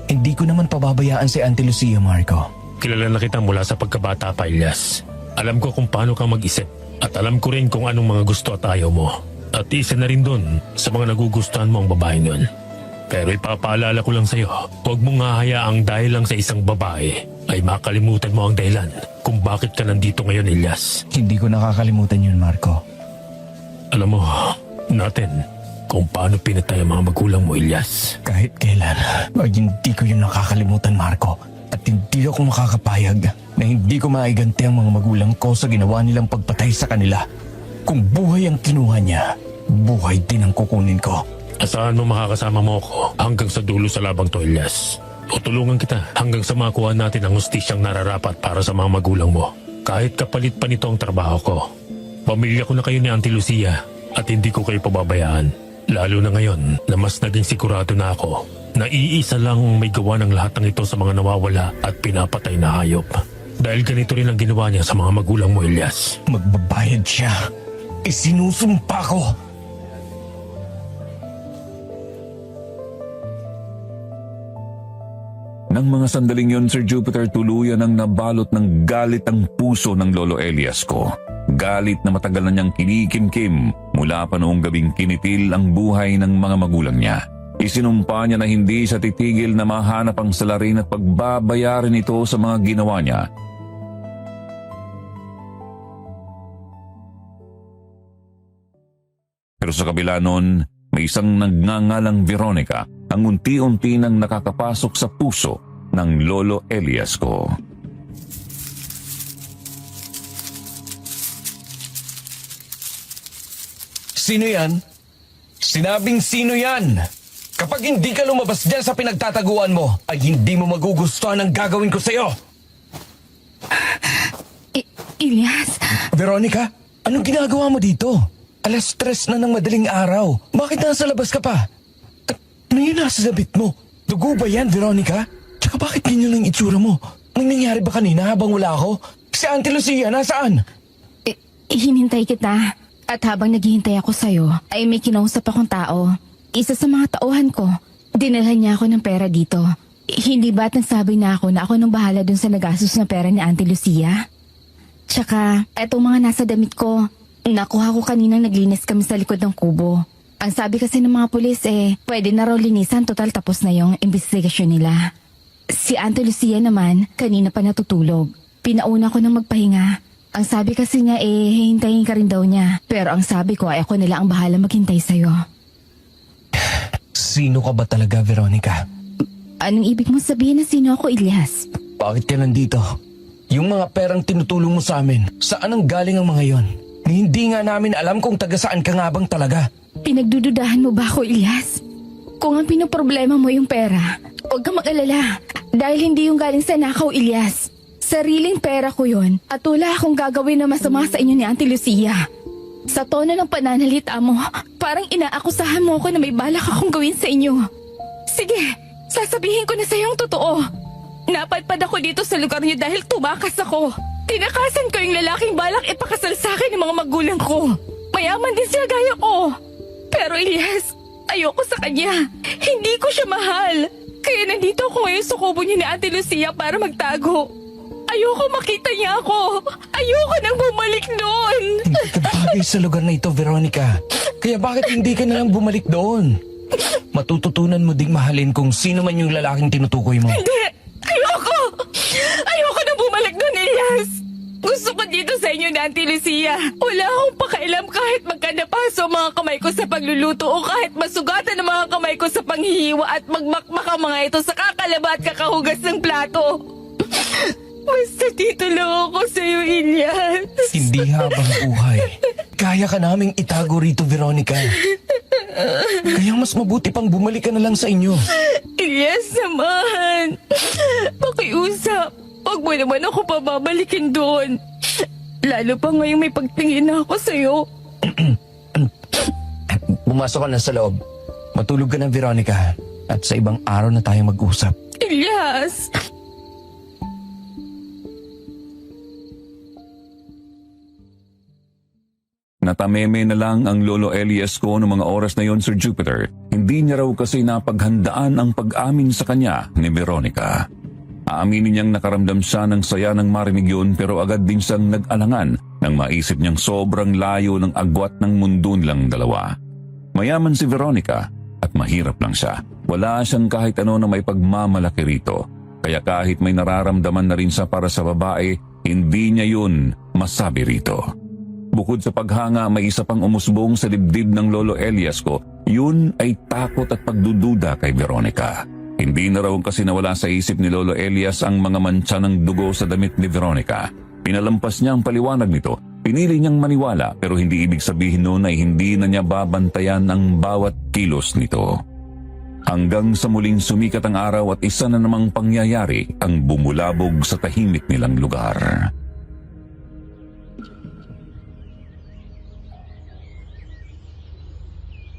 hindi ko naman pababayaan si Auntie Lucia, Marco. Kilala na kita mula sa pagkabata pa, Elias. Alam ko kung paano kang mag-isip. At alam ko rin kung anong mga gusto at ayaw mo. At isa na rin dun sa mga nagugustuhan mo ang babaeng yun. Pero ipapaalala ko lang sa'yo, huwag mong hahayaang dahil lang sa isang babae ay makalimutan mo ang dahilan kung bakit ka nandito ngayon, Elias. Hindi ko nakakalimutan yun, Marco. Alam mo, natin, kung paano pinatay ang mga magulang mo, Elias. Kahit kailan, ay hindi ko yun nakakalimutan, Marco. At hindi ako makakapayag na hindi ko maiganti ang mga magulang ko sa ginawa nilang pagpatay sa kanila. Kung buhay ang kinuha niya, buhay din ang kukunin ko. Asahan mo makakasama mo ako hanggang sa dulo sa labang to, Elias. Tutulungan kita hanggang sa makuha natin ang hustisyang nararapat para sa mga magulang mo. Kahit kapalit pa nito ang trabaho ko. Pamilya ko na kayo ni Auntie Lucia at hindi ko kayo pababayaan. Lalo na ngayon na mas naging sigurado na ako na iisa lang ang may gawa ng lahat ng ito sa mga nawawala at pinapatay na hayop. Dahil ganito rin ang ginawa niya sa mga magulang mo, Elias. Magbabayad siya. Isinusumpa ko. Nang mga sandaling yon, Sir Jupiter, tuluyan ang nabalot ng galit ang puso ng Lolo Elias ko. Galit na matagal na niyang kinikimkim mula pa noong gabing kinitil ang buhay ng mga magulang niya. Isinumpa niya na hindi siya titigil na mahanap ang salarin at pagbabayarin ito sa mga ginawa niya. Pero sa kabila nun, may isang nagngangalang Veronica ang unti-unti nang nakakapasok sa puso ng Lolo Elias ko. Sino yan? Sinabing sino yan? Kapag hindi ka lumabas dyan sa pinagtataguan mo, ay hindi mo magugustuhan ang gagawin ko sa'yo. Elias, Veronica, anong ginagawa mo dito? 3:00 na ng madaling araw. Bakit nasa labas ka pa? At ano yun nasa damit mo? Dugo ba yan, Veronica? Tsaka bakit ganyan ang itsura mo? Ang nangyari ba kanina habang wala ako? Si Auntie Lucia, nasaan? hinintay kita. At habang naghihintay ako sa'yo, ay may kinausap akong tao. Isa sa mga tauhan ko, dinalhan niya ako ng pera dito. Hindi ba't nagsabi na ako nang bahala dun sa nagastos na pera ni Auntie Lucia? Tsaka, etong mga nasa damit ko, nakuha ko kaninang naglinis kami sa likod ng kubo. Ang sabi kasi ng mga pulis pwede na raw linisan, total tapos na yung investigasyon nila. Si Auntie Lucia naman, kanina pa natutulog. Pinauna ko ng magpahinga. Ang sabi kasi niya hintayin ka rin daw niya. Pero ang sabi ko ay ako nila ang bahala maghintay sa'yo. Sino ka ba talaga, Veronica? Anong ibig mong sabihin na sino ako, Elias? Bakit ka nandito? Yung mga perang tinutulong mo sa amin, saan ang galing ang mga yon? Ni hindi nga namin alam kung taga saan ka nga bang talaga. Pinagdududahan mo ba ako, Ilyas? Kung ang pinoproblema mo yung pera, huwag kang mag-alala. Dahil hindi yung galing sa nakaw, Ilyas. Sariling pera ko yon at wala akong gagawin na masama sa inyo ni Auntie Lucia. Sa tono ng pananalita mo, parang inaakusahan mo ako na may balak akong gawin sa inyo. Sige, sasabihin ko na sa'yo ang totoo. Napadpad ako dito sa lugar niyo dahil tumakas ako. Tinakasan ko yung lalaking balak ipakasal sa akin ng mga magulang ko. Mayaman din siya gaya ko. Pero Ilyas, ayoko sa kanya. Hindi ko siya mahal. Kaya nandito ako ngayon sa kubo niya ni Auntie Lucia para magtago. Ayoko makita niya ako. Ayoko nang bumalik doon. Hindi ka bagay sa lugar na ito, Veronica. Kaya bakit hindi ka na lang bumalik doon? Matututunan mo ding mahalin kung sino man yung lalaking tinutukoy mo. Hindi! Ayoko! Ayoko na bumalik doon, Elias! Gusto ko dito sa inyo ni Auntie Lucia. Wala akong pakailam kahit magkanapaso ang mga kamay ko sa pagluluto o kahit masugatan ang mga kamay ko sa panghihiwa at magmakmak ang mga ito sa kakalaba at kakahugas ng plato. Basta dito lang ako sa iyo, Elias. Hindi habang buhay. Kaya ka naming itago rito, Veronica. Kaya mas mabuti pang bumalik ka na lang sa inyo. Elias naman. Pakiusap. Huwag mo naman ako pababalikin doon. Lalo pa ngayong may pagtingin na ako sa iyo. Pumasok ka na sa loob. Matulog ka na, Veronica. At sa ibang araw na tayo mag-usap. Elias! Natameme na lang ang Lolo Elias ko noong mga oras na yon, Sir Jupiter. Hindi niya raw kasi napaghandaan ang pag-amin sa kanya ni Veronica. Aaminin niyang nakaramdam siya ng saya ng marinig yun pero agad din siyang nag-alangan nang maisip niyang sobrang layo ng agwat ng mundo nilang dalawa. Mayaman si Veronica at mahirap lang siya. Wala siyang kahit ano na may pagmamalaki rito. Kaya kahit may nararamdaman na rin siya para sa babae, hindi niya yun masabi rito. Bukod sa paghanga, may isa pang umusbong sa dibdib ng Lolo Elias ko. Yun ay takot at pagdududa kay Veronica. Hindi na raw kasi nawala sa isip ni Lolo Elias ang mga mantsa ng dugo sa damit ni Veronica. Pinalampas niya ang paliwanag nito. Pinili niyang maniwala pero hindi ibig sabihin noon ay hindi na niya babantayan ang bawat kilos nito. Hanggang sa muling sumikat ang araw at isa na namang pangyayari ang bumulabog sa tahimik nilang lugar.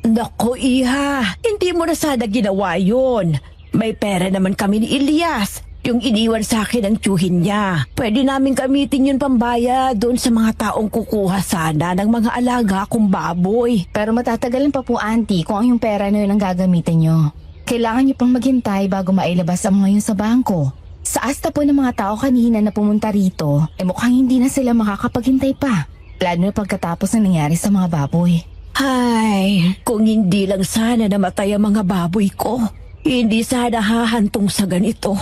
Nako, Iha, hindi mo na sana ginawa yun. May pera naman kami ni Elias. Yung iniwan sa akin ang tiyuhin niya. Pwede namin gamitin yun pambaya doon sa mga taong kukuha sana ng mga alaga kong baboy. Pero matatagalan pa po, Auntie, kung ang yung pera na yun ang gagamitin nyo. Kailangan nyo pang maghintay bago mailabas ang mga yun sa bangko. Sa asta po ng mga tao kanina na pumunta rito, mukhang hindi na sila makakapaghintay pa. Lalo na pagkatapos ng nangyari sa mga baboy. Ay, kung hindi lang sana namatay ang mga baboy ko, hindi sana hahantong sa ganito.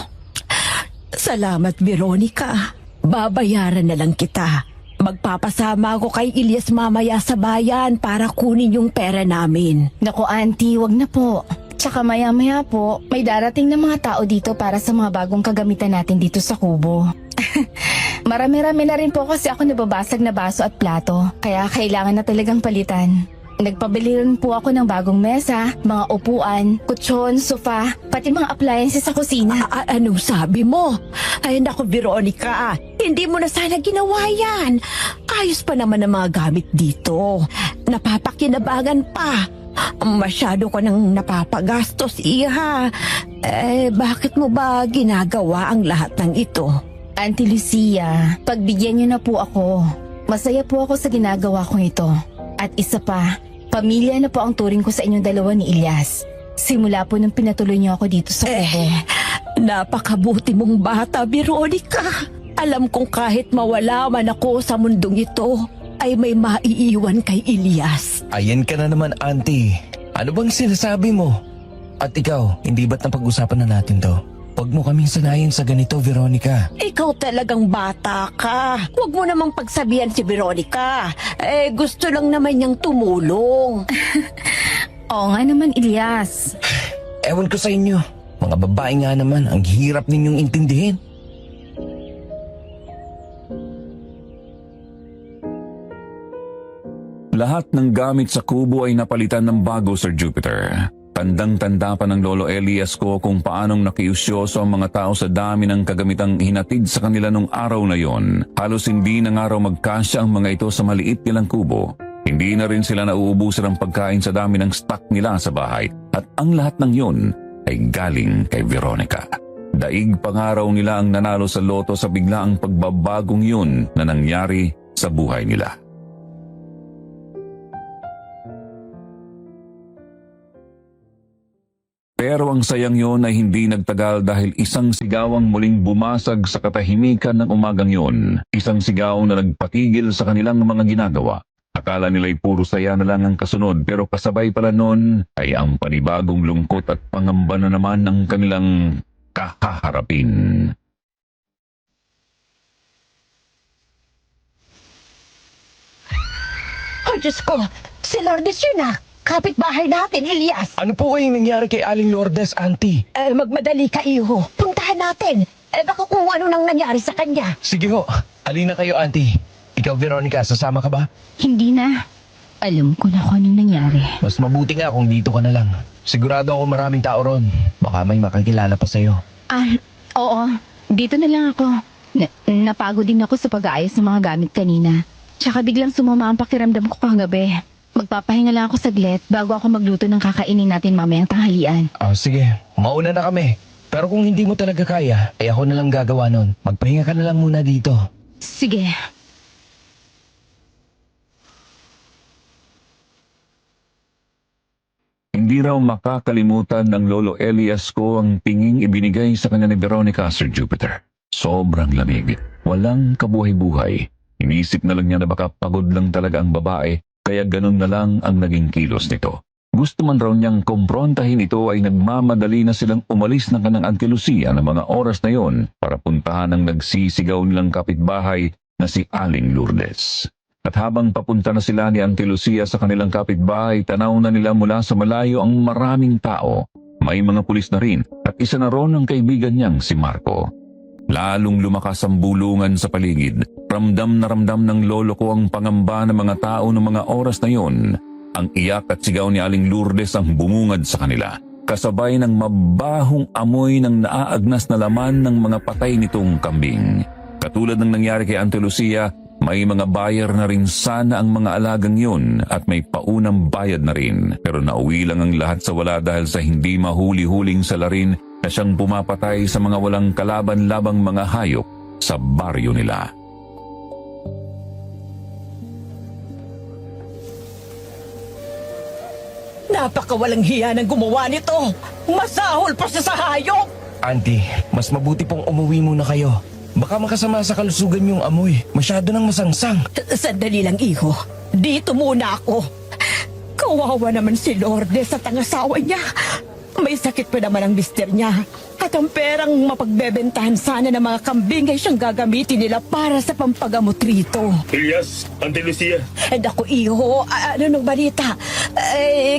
Salamat, Veronica. Babayaran na lang kita. Magpapasama ako kay Elias mamaya sa bayan para kunin yung pera namin. Naku, Auntie, wag na po. Tsaka maya-maya po, may darating na mga tao dito para sa mga bagong kagamitan natin dito sa kubo. Marami-rami na rin po kasi ako nababasag na baso at plato, kaya kailangan na talagang palitan. Nagpabili rin po ako ng bagong mesa, mga upuan, kutsyon, sofa, pati mga appliances sa kusina. Anong sabi mo? Ay naku, Veronica, hindi mo na sana ginawa yan. Ayos pa naman ang mga gamit dito. Napapakinabangan pa. Masyado ka nang napapagastos, Iha. Bakit mo ba ginagawa ang lahat ng ito? Auntie Lucia, pagbigyan niyo na po ako. Masaya po ako sa ginagawa kong ito. At isa pa, pamilya na po ang turing ko sa inyong dalawa ni Elias. Simula po nung pinatuloy niyo ako dito sa kubo. Napakabuti mong bata, Veronica. Alam kong kahit mawala man ako sa mundong ito, ay may maiiwan kay Elias. Ayan ka na naman, Auntie. Ano bang sinasabi mo? At ikaw, hindi ba't napag-usapan na natin to? Huwag mo kaming sanayin sa ganito, Veronica. Ikaw talagang bata ka. Huwag mo namang pagsabihan si Veronica. Gusto lang naman niyang tumulong. Oo nga naman, Elias. Ewan ko sa inyo. Mga babae nga naman, ang hirap ninyong intindihin. lahat ng gamit sa kubo ay napalitan ng bago, Sir Jupiter. Tandang-tanda pa ng Lolo Elias ko kung paanong nakiusyoso ang mga tao sa dami ng kagamitang hinatid sa kanila nung araw na yon. Halos hindi na nga raw magkasya ang mga ito sa maliit nilang kubo. Hindi na rin sila nauubusan ng pagkain sa dami ng stock nila sa bahay. At ang lahat ng yun ay galing kay Veronica. Daig pangaraw nila ang nanalo sa loto sa biglaang pagbabagong yun na nangyari sa buhay nila. Pero ang sayang yon ay hindi nagtagal dahil isang sigaw ang muling bumasag sa katahimikan ng umagang yon. Isang sigaw na nagpatigil sa kanilang mga ginagawa. Akala nila'y puro saya na lang ang kasunod pero kasabay pala nun ay ang panibagong lungkot at pangamba na naman ang kanilang kakaharapin. Oh, Diyos ko! Si Lourdes yun ah! Kapitbahay natin, Elias! Ano po kayong nangyari kay Aling Lourdes, Auntie? Magmadali ka, iho. Puntahan natin. Baka kung ano nang nangyari sa kanya. Sige ho, alina kayo, Auntie. Ikaw, Veronica, sasama ka ba? Hindi na. Alam ko na kung anong nangyari. Mas mabuti nga kung dito ka na lang. Sigurado ako maraming tao ron. Baka may makakilala pa sa'yo. Oo. Dito na lang ako. Napagod din ako sa pag-aayos ng mga gamit kanina. Tsaka biglang sumama ang pakiramdam ko kagabi. Magpapahinga lang ako saglit bago ako magluto ng kakainin natin mamayang tanghalian. Sige, mauna na kami. Pero kung hindi mo talaga kaya, ay ako na lang gagawa nun. Magpahinga ka na lang muna dito. Sige. Hindi raw makakalimutan ng Lolo Elias ko ang tinging ibinigay sa kanya ni Veronica, Sir Jupiter. Sobrang lamig. Walang kabuhay-buhay. Inisip na lang niya na baka pagod lang talaga ang babae, kaya ganun na lang ang naging kilos nito. Gusto man raw niyang kumprontahin ito ay nagmamadali na silang umalis ng kanang Auntie Lucia ng mga oras na yon para puntahan ang nagsisigaw nilang kapitbahay na si Aling Lourdes. At habang papunta na sila ni Auntie Lucia sa kanilang kapitbahay, tanaw na nila mula sa malayo ang maraming tao. May mga pulis na rin at isa na ron ang kaibigan niyang si Marco. Lalong lumakas ang bulungan sa paligid. Ramdam na ramdam ng lolo ko ang pangamba ng mga tao ng mga oras na yon. Ang iyak at sigaw ni Aling Lourdes ang bumungad sa kanila. Kasabay ng mabahong amoy ng naaagnas na laman ng mga patay nitong kambing. Katulad ng nangyari kay Auntie Lucia, may mga bayar na rin sana ang mga alagang yun at may paunang bayad na rin. Pero nauwi lang ang lahat sa wala dahil sa hindi mahuli-huling salarin na siyang pumapatay sa mga walang kalaban-labang mga hayop sa baryo nila. Napakawalang hiya ng gumawa nito. Masahol pa siya sa hayop. Auntie, mas mabuti pong umuwi muna kayo. Baka makasama sa kalusugan yung amoy. Masyado nang masangsang. Sandali lang, iho. Dito muna ako. Kawawa naman si Lourdes at ang asawa niya. May sakit pa naman ang mister niya. At ang perang mapagbebentahan sana ng mga kambing ay siyang gagamitin nila para sa pampagamot rito. Elias, Auntie Lucia. Naku, iho, ano nung balita?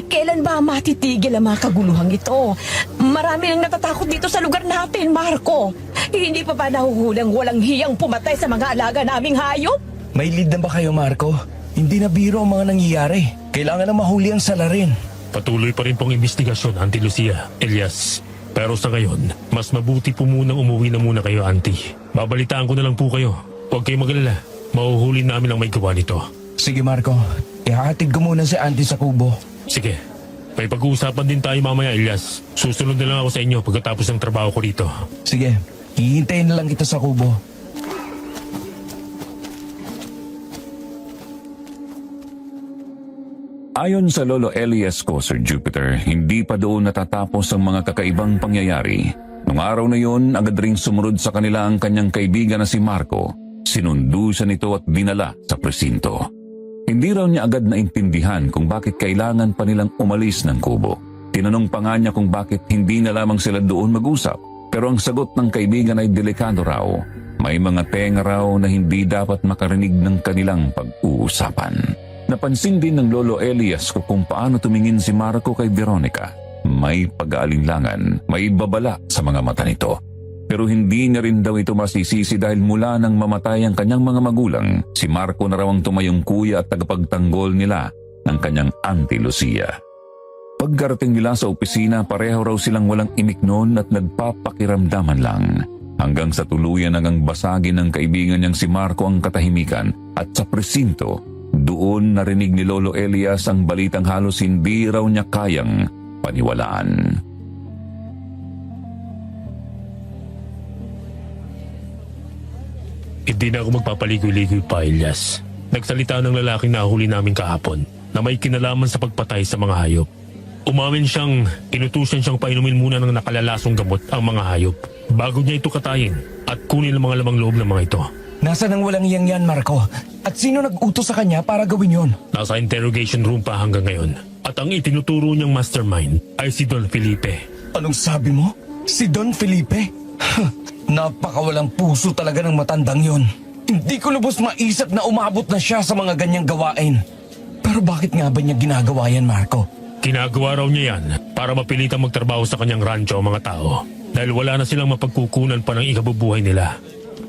Kailan ba matitigil ang mga kaguluhang ito? Marami ang natatakot dito sa lugar natin, Marco. Hindi pa ba nahuhulang walang hiyang pumatay sa mga alaga naming hayop? May lead na ba kayo, Marco? Hindi na biro ang mga nangyayari. Kailangan na mahuli ang salarin. Patuloy pa rin pong investigasyon, Auntie Lucia, Elias. Pero sa ngayon, mas mabuti po munang umuwi na muna kayo, Auntie. Babalitaan ko na lang po kayo. Huwag kayong magalala. Mahuhuli namin ang may gawa nito. Sige, Marco. Ihahatid ko muna si Auntie sa kubo. Sige. May pag-uusapan din tayo mamaya, Elias. Susunod na lang ako sa inyo pagkatapos ng trabaho ko dito. Sige, hihintayin na lang kita sa kubo. Ayon sa Lolo Elias ko, Sir Jupiter, hindi pa doon natatapos ang mga kakaibang pangyayari. Nung araw na yon, agad ring sumunod sa kanila ang kanyang kaibigan na si Marco. Sinundo siya nito at dinala sa presinto. Hindi raw niya agad naintindihan kung bakit kailangan pa nilang umalis ng kubo. Tinanong pa nga niya kung bakit hindi na lamang sila doon mag-usap. Pero ang sagot ng kaibigan ay delikado raw. May mga tenga raw na hindi dapat makarinig ng kanilang pag-uusapan. Napansin din ng Lolo Elias ko kung paano tumingin si Marco kay Veronica. May pag-aalinlangan, may babala sa mga mata nito. Pero hindi niya rin daw ito masisisi dahil mula nang mamatay ang kanyang mga magulang, si Marco na raw ang tumayong kuya at tagapagtanggol nila ng kanyang Auntie Lucia. Pagkarating nila sa opisina, pareho raw silang walang imik noon at nagpapakiramdaman lang. Hanggang sa tuluyan hanggang basagin ng kaibigan niyang si Marco ang katahimikan at sa presinto, doon narinig ni Lolo Elias ang balitang halos hindi raw niya kayang paniwalaan. Hindi na ako magpapaligoy-ligoy pa, Elias. Nagsalita ng lalaking nahuli namin kahapon na may kinalaman sa pagpatay sa mga hayop. Umamin siyang inutusan siyang painumin muna ng nakalalasong gamot ang mga hayop bago niya ito katayin at kunin ang mga lamang loob ng mga ito. Nasa nang walang iyang yan, Marco? At sino nag-utos sa kanya para gawin yon? Nasa interrogation room pa hanggang ngayon. At ang itinuturo niyang mastermind ay si Don Felipe. Anong sabi mo? Si Don Felipe? Napakawalang puso talaga ng matandang yon. Hindi ko lubos maisip na umabot na siya sa mga ganyang gawain. Pero bakit nga ba niya ginagawa yan, Marco? Ginagawa raw niya yan para mapilitang magtrabaho sa kanyang rancho ang mga tao dahil wala na silang mapagkukunan pa ng ikabubuhay nila.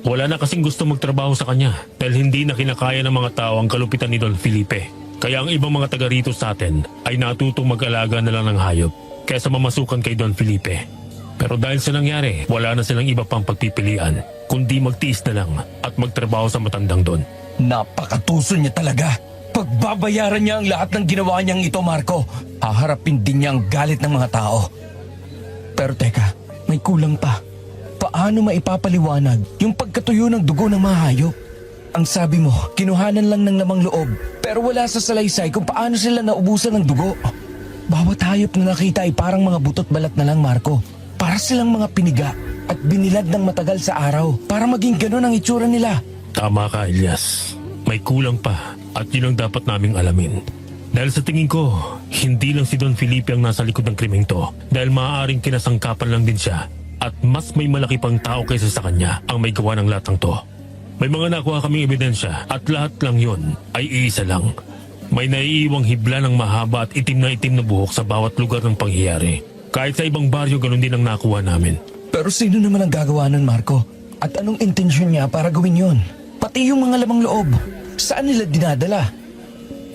Wala na kasing gusto magtrabaho sa kanya dahil hindi na kinakaya ng mga tao ang kalupitan ni Don Felipe. Kaya ang ibang mga taga rito sa atin ay natutong mag-alaga na lang ng hayop kaysa mamasukan kay Don Felipe. Pero dahil sa nangyari, wala na silang iba pang pagpipilian kundi magtiis na lang at magtrabaho sa matandang Don. Napakatuso niya talaga. Pagbabayaran niya ang lahat ng ginawa niyang ito, Marco. Haharapin din niya ang galit ng mga tao. Pero teka, may kulang pa. Paano maipapaliwanag yung pagkatuyo ng dugo ng mga hayop? Ang sabi mo, kinuhanan lang ng lamang loob, pero wala sa salaysay kung paano sila naubusan ng dugo. Bawat hayop na nakita ay parang mga butot balat na lang, Marco. Para silang mga piniga at binilad ng matagal sa araw para maging ganon ang itsura nila. Tama ka, Elias. May kulang pa at yun ang dapat naming alamin. Dahil sa tingin ko, hindi lang si Don Felipe ang nasa likod ng krimeng to dahil maaaring kinasangkapan lang din siya at mas may malaki pang tao kaysa sa kanya ang may gawa ng lahat ng to. May mga nakuha kaming ebidensya at lahat lang yon ay iisa lang. May naiiwang hibla ng mahaba at itim na buhok sa bawat lugar ng pangyayari. Kahit sa ibang baryo, ganun din ang nakuha namin. Pero sino naman ang gagawa nun, Marco? At anong intensyon niya para gawin yon? Pati yung mga lamang loob. Saan nila dinadala?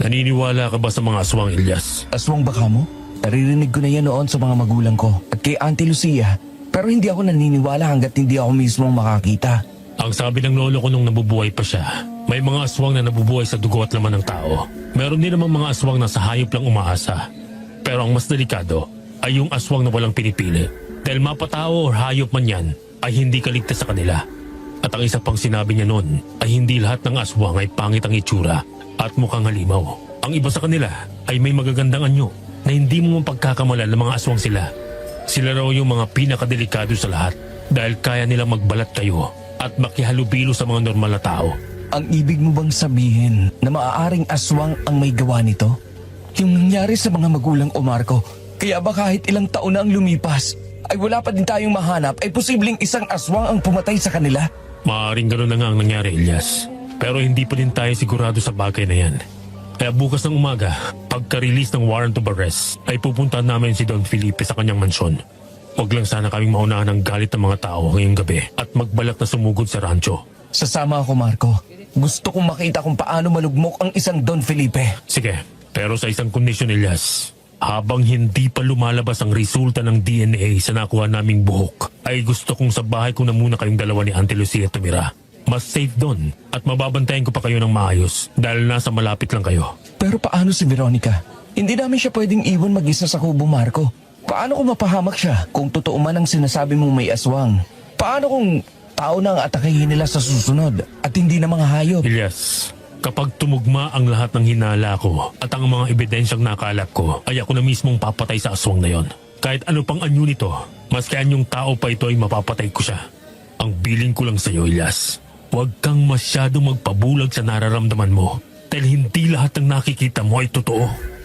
Naniniwala ka ba sa mga aswang, Elias? Aswang baka mo? Naririnig ko na yan noon sa mga magulang ko at kay Auntie Lucia. Pero hindi ako naniniwala hanggat hindi ako mismo makakita. Ang sabi ng lolo ko nung nabubuhay pa siya, may mga aswang na nabubuhay sa dugo at laman ng tao. Meron din namang mga aswang na sa hayop lang umaasa. Pero ang mas delikado ay yung aswang na walang pinipili. Dahil mapatao o hayop man yan, ay hindi kaligtas sa kanila. At ang isa pang sinabi niya noon ay hindi lahat ng aswang ay pangit ang itsura at mukhang halimaw. Ang iba sa kanila ay may magagandang anyo na hindi mo mapagkakamalan ng mga aswang sila. Sila raw yung mga pinakadelikado sa lahat dahil kaya nilang magbalat kayo at makihalubilo sa mga normal na tao. Ang ibig mo bang sabihin na maaaring aswang ang may gawa nito? Yung nangyari sa mga magulang o Marco, kaya ba kahit ilang taon na ang lumipas, ay wala pa din tayong mahanap ay posibleng isang aswang ang pumatay sa kanila? Maaaring gano'n na nga ang nangyari, Elias. Pero hindi pa din tayo sigurado sa bagay na yan. Kaya bukas ng umaga, pagka-release ng warrant of arrest, ay pupuntahan namin si Don Felipe sa kanyang mansyon. Huwag lang sana kaming maunahan ng galit ng mga tao ngayong gabi at magbalak na sumugod sa rancho. Sasama ako, Marco. Gusto kong makita kung paano malugmok ang isang Don Felipe. Sige, pero sa isang kondisyon, Elias. Habang hindi pa lumalabas ang resulta ng DNA sa nakuha naming buhok, ay gusto kong sa bahay ko na muna kayong dalawa ni Auntie Lucia tumira. Mas safe doon at mababantayan ko pa kayo ng maayos dahil nasa malapit lang kayo. Pero paano si Veronica? Hindi namin siya pwedeng iwan mag-isa sa kubo, Marco. Paano kung mapahamak siya kung totoo man ang sinasabi mong may aswang? Paano kung tao na ang atakihin nila sa susunod at hindi na mga hayop? Elias, kapag tumugma ang lahat ng hinala ko at ang mga ebidensyang nakalap ko, ay ako na mismong papatay sa aswang na yon. Kahit ano pang anyo nito, maski anyong tao pa ito ay mapapatay ko siya. Ang biling ko lang sa iyo, Elias, huwag kang masyadong magpabulag sa nararamdaman mo dahil hindi lahat ng nakikita mo ay totoo.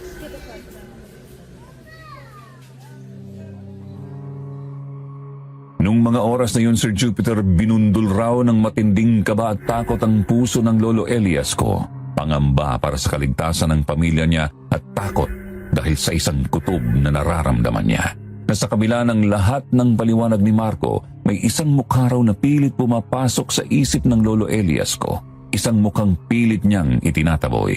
Nung mga oras na yun, Sir Jupiter, binundol raw ng matinding kaba at takot ang puso ng Lolo Elias ko. Pangamba para sa kaligtasan ng pamilya niya at takot dahil sa isang kutob na nararamdaman niya. Na sa kabila ng lahat ng paliwanag ni Marco, may may isang mukha raw na pilit pumapasok sa isip ng Lolo Elias ko. Isang mukhang pilit niyang itinataboy.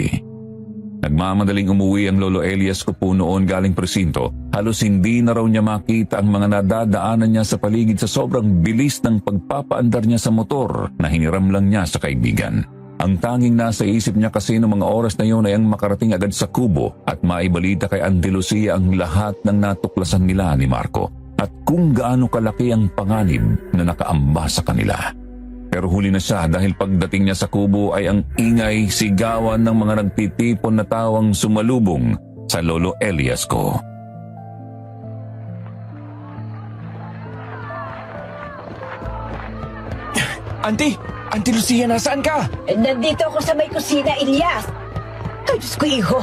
Nagmamadaling umuwi ang Lolo Elias ko po noon galing presinto. Halos hindi na raw niya makita ang mga nadadaanan niya sa paligid sa sobrang bilis ng pagpapaandar niya sa motor na hiniram lang niya sa kaibigan. Ang tanging nasa isip niya kasi noong mga oras na yun ay ang makarating agad sa kubo at maibalita kay Auntie Lucia ang lahat ng natuklasan nila ni Marco at kung gaano kalaki ang panganib na nakaamba sa kanila. Pero huli na siya dahil pagdating niya sa kubo ay ang ingay, sigawan ng mga nagtitipon na tawang sumalubong sa Lolo Elias ko. Auntie Lucia, nasaan ka? Nandito ako sa may kusina, Elias. Ay, Diyos ko, iho.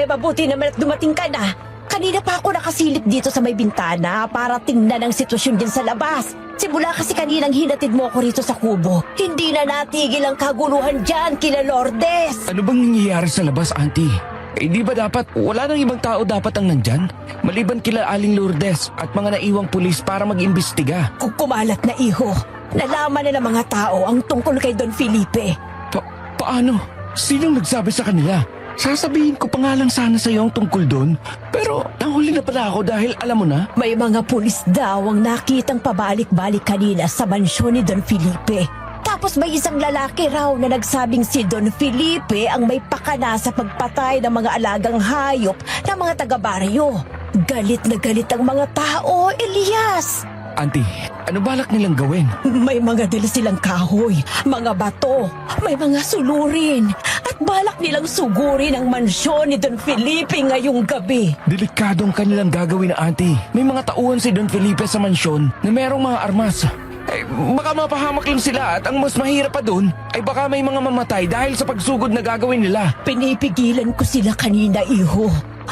Mabuti naman at dumating ka na. Kanina pa ako nakasilip dito sa may bintana para tingnan ang sitwasyon din sa labas. Simula kasi kaninang hinatid mo ako rito sa kubo. Hindi na natigil ang kaguluhan dyan kila Lourdes. Ano bang nangyayari sa labas, Auntie? Di ba dapat wala nang ibang tao dapat ang nandyan? Maliban kila Aling Lourdes at mga naiwang pulis para mag-imbestiga. Kung kumalat na, iho. Nalaman na ng mga tao ang tungkol kay Don Felipe. Paano? Sinong nagsabi sa kanila? Sasabihin ko pa nga lang sana sa iyo ang tungkol doon. Pero nahuli na pala ako dahil alam mo na. May mga pulis daw ang nakitang pabalik-balik kanina sa mansyon ni Don Felipe. Tapos may isang lalaki raw na nagsabing si Don Felipe ang may pakana sa pagpatay ng mga alagang hayop ng mga taga-baryo. Galit na galit ang mga tao, Elias. Auntie, ano balak nilang gawin? May mga dala silang kahoy, mga bato, may mga sulurin, at balak nilang sugurin ang mansyon ni Don Felipe ngayong gabi. Delikado ang kanilang gagawin na, Auntie. May mga tauhan si Don Felipe sa mansyon na merong mga armas. Baka mapahamak lang sila at ang mas mahirap pa doon ay baka may mga mamatay dahil sa pagsugod na gagawin nila. Pinipigilan ko sila kanina, iho.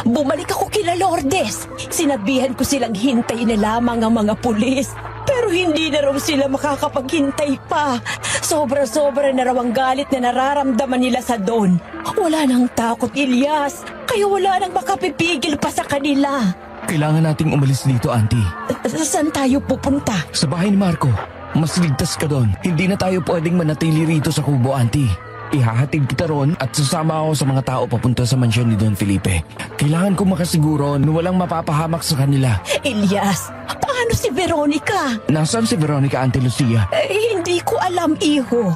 Bumalik ako kila Lourdes. Sinabihan ko silang hintayin na lamang ang mga pulis. Pero hindi na raw sila makakapaghintay pa. Sobra-sobra na raw ang galit na nararamdaman nila sa Don. Wala nang takot, Elias. Kaya wala nang makapipigil pa sa kanila. Kailangan nating umalis dito, Auntie. Saan tayo pupunta? Sa bahay ni Marco. Mas ligtas ka doon. Hindi na tayo pwedeng manatili rito sa kubo, Auntie. Ihahatid kita ron at sasama ako sa mga tao papunta sa mansyon ni Don Felipe. Kailangan ko makasiguro na walang mapapahamak sa kanila. Elias, paano si Veronica? Nasaan si Veronica, Auntie Lucia? Hindi ko alam, iho.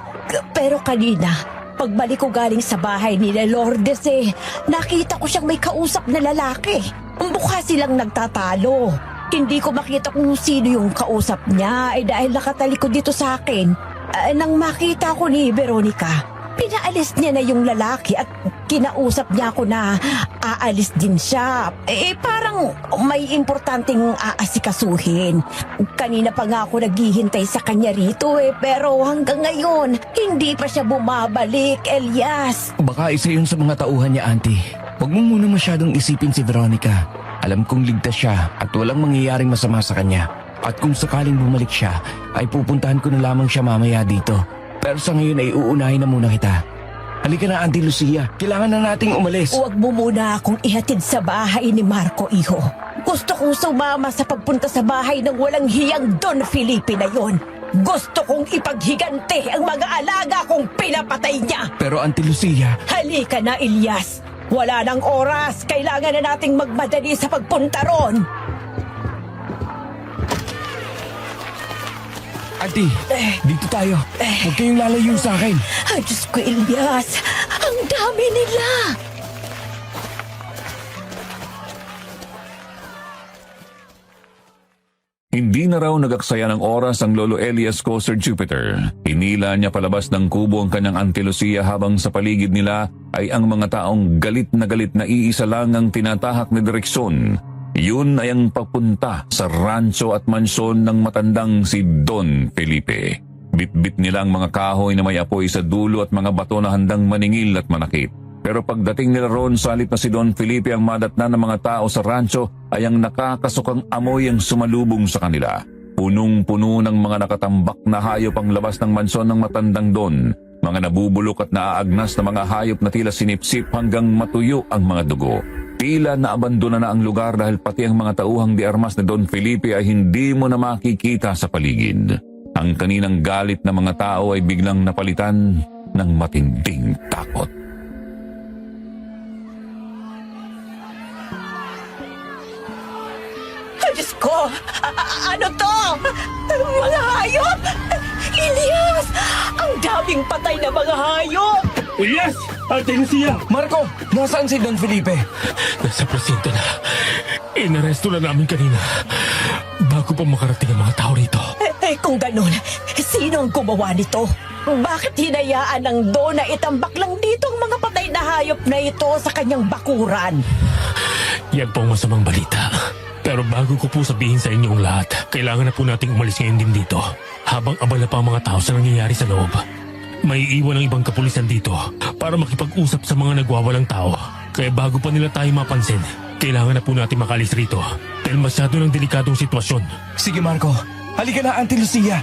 Pero kanina, pagbalik ko galing sa bahay ni Lourdes nakita ko siyang may kausap na lalaki. Mukha silang nagtatalo. Hindi ko makita kung sino yung kausap niya dahil nakatalikod dito sa akin. Nang makita ko ni Veronica, pinaalis niya na yung lalaki at kinausap niya ako na aalis din siya. Parang may importanteng aasikasuhin. Kanina pa nga ako naghihintay sa kanya rito pero hanggang ngayon, hindi pa siya bumabalik, Elias. Baka isa yun sa mga tauhan niya, Auntie. Huwag mo muna masyadong isipin si Veronica. Alam kong ligtas siya at walang mangyayaring masama sa kanya. At kung sakaling bumalik siya, ay pupuntahan ko na lamang siya mamaya dito. Pero sa ngayon ay uunahin na muna kita. Halika na, Auntie Lucia. Kailangan na nating umalis. Huwag mo muna akong ihatid sa bahay ni Marco, iho. Gusto kong sumama sa pagpunta sa bahay ng walang hiyang Don Felipe na yon. Gusto kong ipaghigante ang mga alaga kong pinapatay niya. Pero Auntie Lucia... Halika na, Elias. Wala nang oras. Kailangan na nating magmadali sa pagpunta ron. Auntie, dito tayo. Huwag kayong lalayo sa akin. Ay, Diyos ko, Elias. Ang dami nila. Hindi na raw nagaksaya ng oras ang Lolo Elias ko, Sir Jupiter. Hinila niya palabas ng kubo ang kanyang Auntie Lucia habang sa paligid nila ay ang mga taong galit na iisa lang ang tinatahak na direksyon. Yun ay ang papunta sa rancho at mansyon ng matandang si Don Felipe. Bitbit nila ang mga kahoy na may apoy sa dulo at mga bato na handang maningil at manakit. Pero pagdating nila roon, salit na si Don Felipe ang madatna ng mga tao sa rancho ay ang nakakasukang amoy ang sumalubong sa kanila. Punong-puno ng mga nakatambak na hayop ang labas ng mansyon ng matandang Don. Mga nabubulok at naaagnas na mga hayop na tila sinipsip hanggang matuyo ang mga dugo. Tila naabandona na ang lugar dahil pati ang mga tauhang di armas ni Don Felipe ay hindi mo na makikita sa paligid. Ang kaninang galit na mga tao ay biglang napalitan ng matinding takot. Ay, Diyos ko! Ano to? Mga hayop! Elias! Ang daming patay na mga hayop! Elias! Ate Lucia! Marco, nasaan si Don Felipe? Nasa presinto na. Inaresto na namin kanina. Bago pa makarating ang mga tao rito. Kung ganun, sino ang gumawa nito? Bakit hinayaan ng Don na itambak lang dito ang mga patay na hayop na ito sa kanyang bakuran? Yan po ang masamang balita. Pero bago ko po sabihin sa inyo ang lahat, kailangan na po nating umalis ngayon din dito. Habang abala pa ang mga tao sa nangyayari sa loob. May iwan ang ibang kapulisan dito para makipag-usap sa mga nagwawalang tao. Kaya bago pa nila tayo mapansin, kailangan na po natin makalis rito. Dahil masyado ng delikadong sitwasyon. Sige Marco, halika na Auntie Lucia.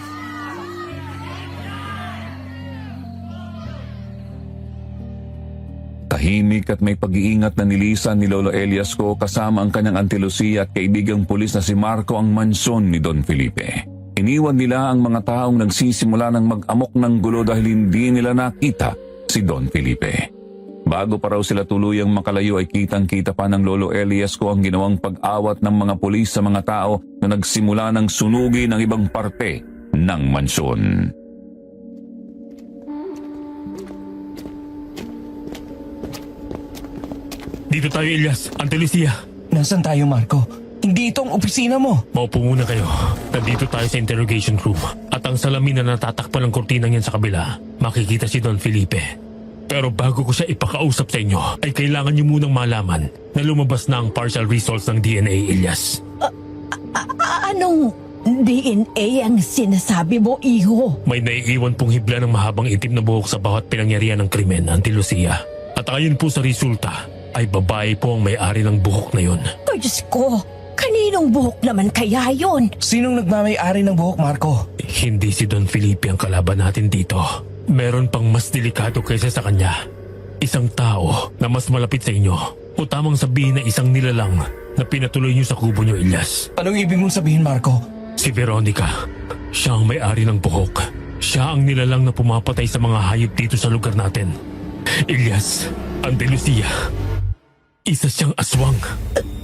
Tahimik at may pag-iingat na nilisan ni Lolo Elias ko kasama ang kanyang Auntie Lucia at kaibigang pulis na si Marco ang mansyon ni Don Felipe. Iniwan nila ang mga taong nagsisimula ng mag-amok ng gulo dahil hindi nila nakita si Don Felipe. Bago pa raw sila tuluyang makalayo ay kitang-kita pa ng Lolo Elias ko ang ginawang pag-awat ng mga pulis sa mga tao na nagsimula ng sunugin ang ibang parte ng mansyon. Dito tayo, Elias. Ante Lucia. Nasaan tayo Marco? Hindi ito ang opisina mo. Maupo muna kayo. Nandito tayo sa interrogation room. At ang salamin na natatakpan ng kortinang yan sa kabila, makikita si Don Felipe. Pero bago ko siya ipakausap sa inyo, ay kailangan niyo munang malaman na lumabas na ang partial results ng DNA, Elias. Anong DNA ang sinasabi mo, iho? May naiiwan pong hibla ng mahabang itim na buhok sa bawat pinangyarihan ng krimen, Auntie Lucia. At ayon po sa resulta, ay babae po ang may-ari ng buhok na yun. Ay, Diyos ko! Kaninong buhok naman kaya yon? Sinong nagmamay-ari ng buhok Marco? Hindi si Don Felipe ang kalaban natin dito. Meron pang mas delikado kaysa sa kanya. Isang tao na mas malapit sa inyo. O tamang sabihin na isang nilalang na pinatuloy niyo sa kubo niyo, Elias. Anong ibig mong sabihin Marco? Si Veronica. Siya ang may-ari ng buhok. Siya ang nilalang na pumapatay sa mga hayop dito sa lugar natin. Elias, Ante Lucia. Isa siyang aswang.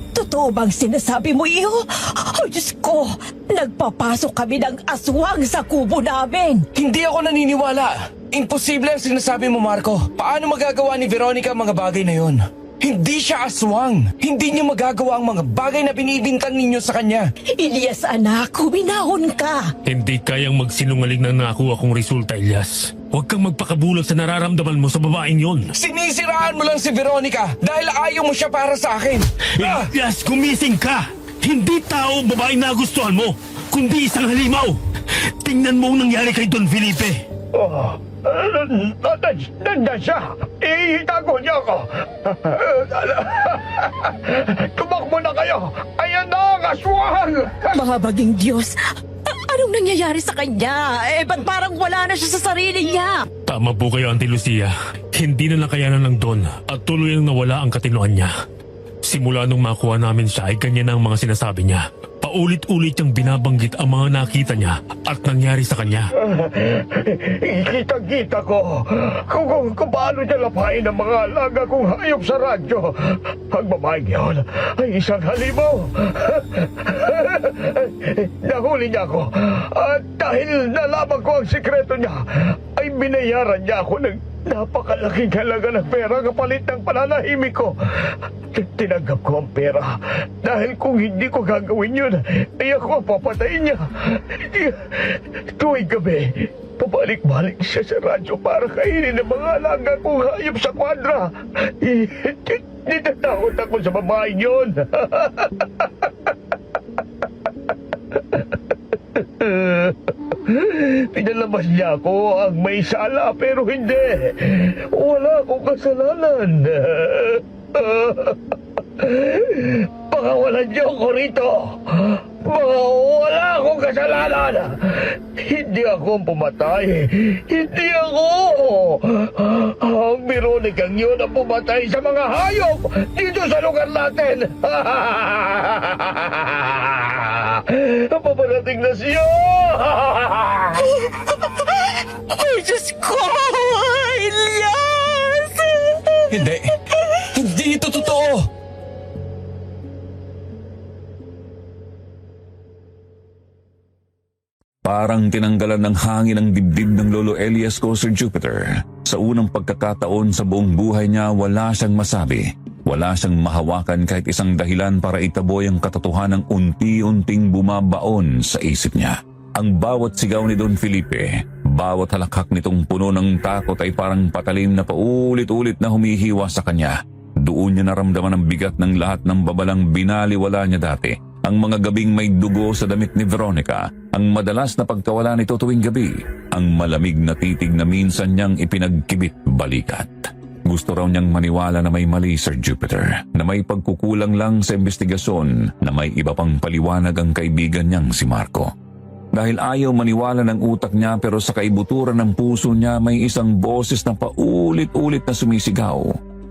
Totoo bang sinasabi mo, iho? Oh, Diyos ko! Nagpapasok kami ng aswang sa kubo namin! Hindi ako naniniwala. Imposible ang sinasabi mo Marco. Paano magagawa ni Veronica ang mga bagay na yon? Hindi siya aswang. Hindi niya magagawa ang mga bagay na binibintang ninyo sa kanya. Elias, anak, huminahon ka! Hindi kayang magsinungaling ng nakuha kong resulta, Elias. Huwag kang magpakabulag sa nararamdaman mo sa babaeng yon. Sinisiraan mo lang si Veronica dahil ayaw mo siya para sa akin. Elias, gumising ka! Hindi tao ang babaeng nagustuhan mo, kundi isang halimaw. Tingnan mo ang nangyari kay Don Felipe. Nandiyan siya! Itago niyo ako! Tumakbo na kayo! Ayan na ang aswang! Mga baging Diyos, anong nangyayari sa kanya? Ba't parang wala na siya sa sarili niya? Tama po kayo, Auntie Lucia. Hindi na nakayanan ng Don at tuloy nang nawala ang katinoan niya. Simula nung makuha namin siya ay ganyan na ang mga sinasabi niya. Paulit-ulit niyang binabanggit ang mga nakita niya at nangyari sa kanya. Kitang-kita ko kung paano niya lapain ang mga alaga kong hayop sa radyo. Ang babaeng yun ay isang halimaw. Nahuli niya ako at dahil nalaman ko ang sikreto niya, ay binayaran niya ako ng napakalaking halaga ng pera kapalit ng pananahimik ko. Tinanggap ko ang pera dahil kung hindi ko gagawin yun, ay ako ang papatayin niya. Tuwing gabi, pabalik-balik siya sa radyo para kainin ang mga alaga kong hayop sa kwadra. Natatakot ako sa babaeng yun. Pinalabas niya ako ang may sala pero hindi. Wala akong kasalanan. Pakawalan niyo ako rito. Wala akong kasalanan. Hindi ako pumatay. Hindi ako. Ang Veronicang yun ang pumatay sa mga hayop dito sa lugar natin. Paparating na siya. Ay, Diyos ko! Ilyas! Hindi. Hindi ito totoo. Parang tinanggalan ng hangin ang dibdib ng Lolo Elias ko, Sir Jupiter. Sa unang pagkakataon sa buong buhay niya, wala siyang masabi. Wala siyang mahawakan kahit isang dahilan para itaboy ang katotohanang unti-unting bumabaon sa isip niya. Ang bawat sigaw ni Don Felipe, bawat halakhak nitong puno ng takot ay parang patalim na paulit-ulit na humihiwa sa kanya. Doon niya naramdaman ang bigat ng lahat ng babalang binaliwala niya dati. Ang mga gabing may dugo sa damit ni Veronica, ang madalas na pagkawala nito tuwing gabi, ang malamig na titig na minsan niyang ipinagkibit balikat. Gusto raw niyang maniwala na may mali, Sir Jupiter, na may pagkukulang lang sa investigasyon, na may iba pang paliwanag ang kaibigan niyang si Marco. Dahil ayaw maniwala ng utak niya pero sa kaibuturan ng puso niya may isang boses na paulit-ulit na sumisigaw.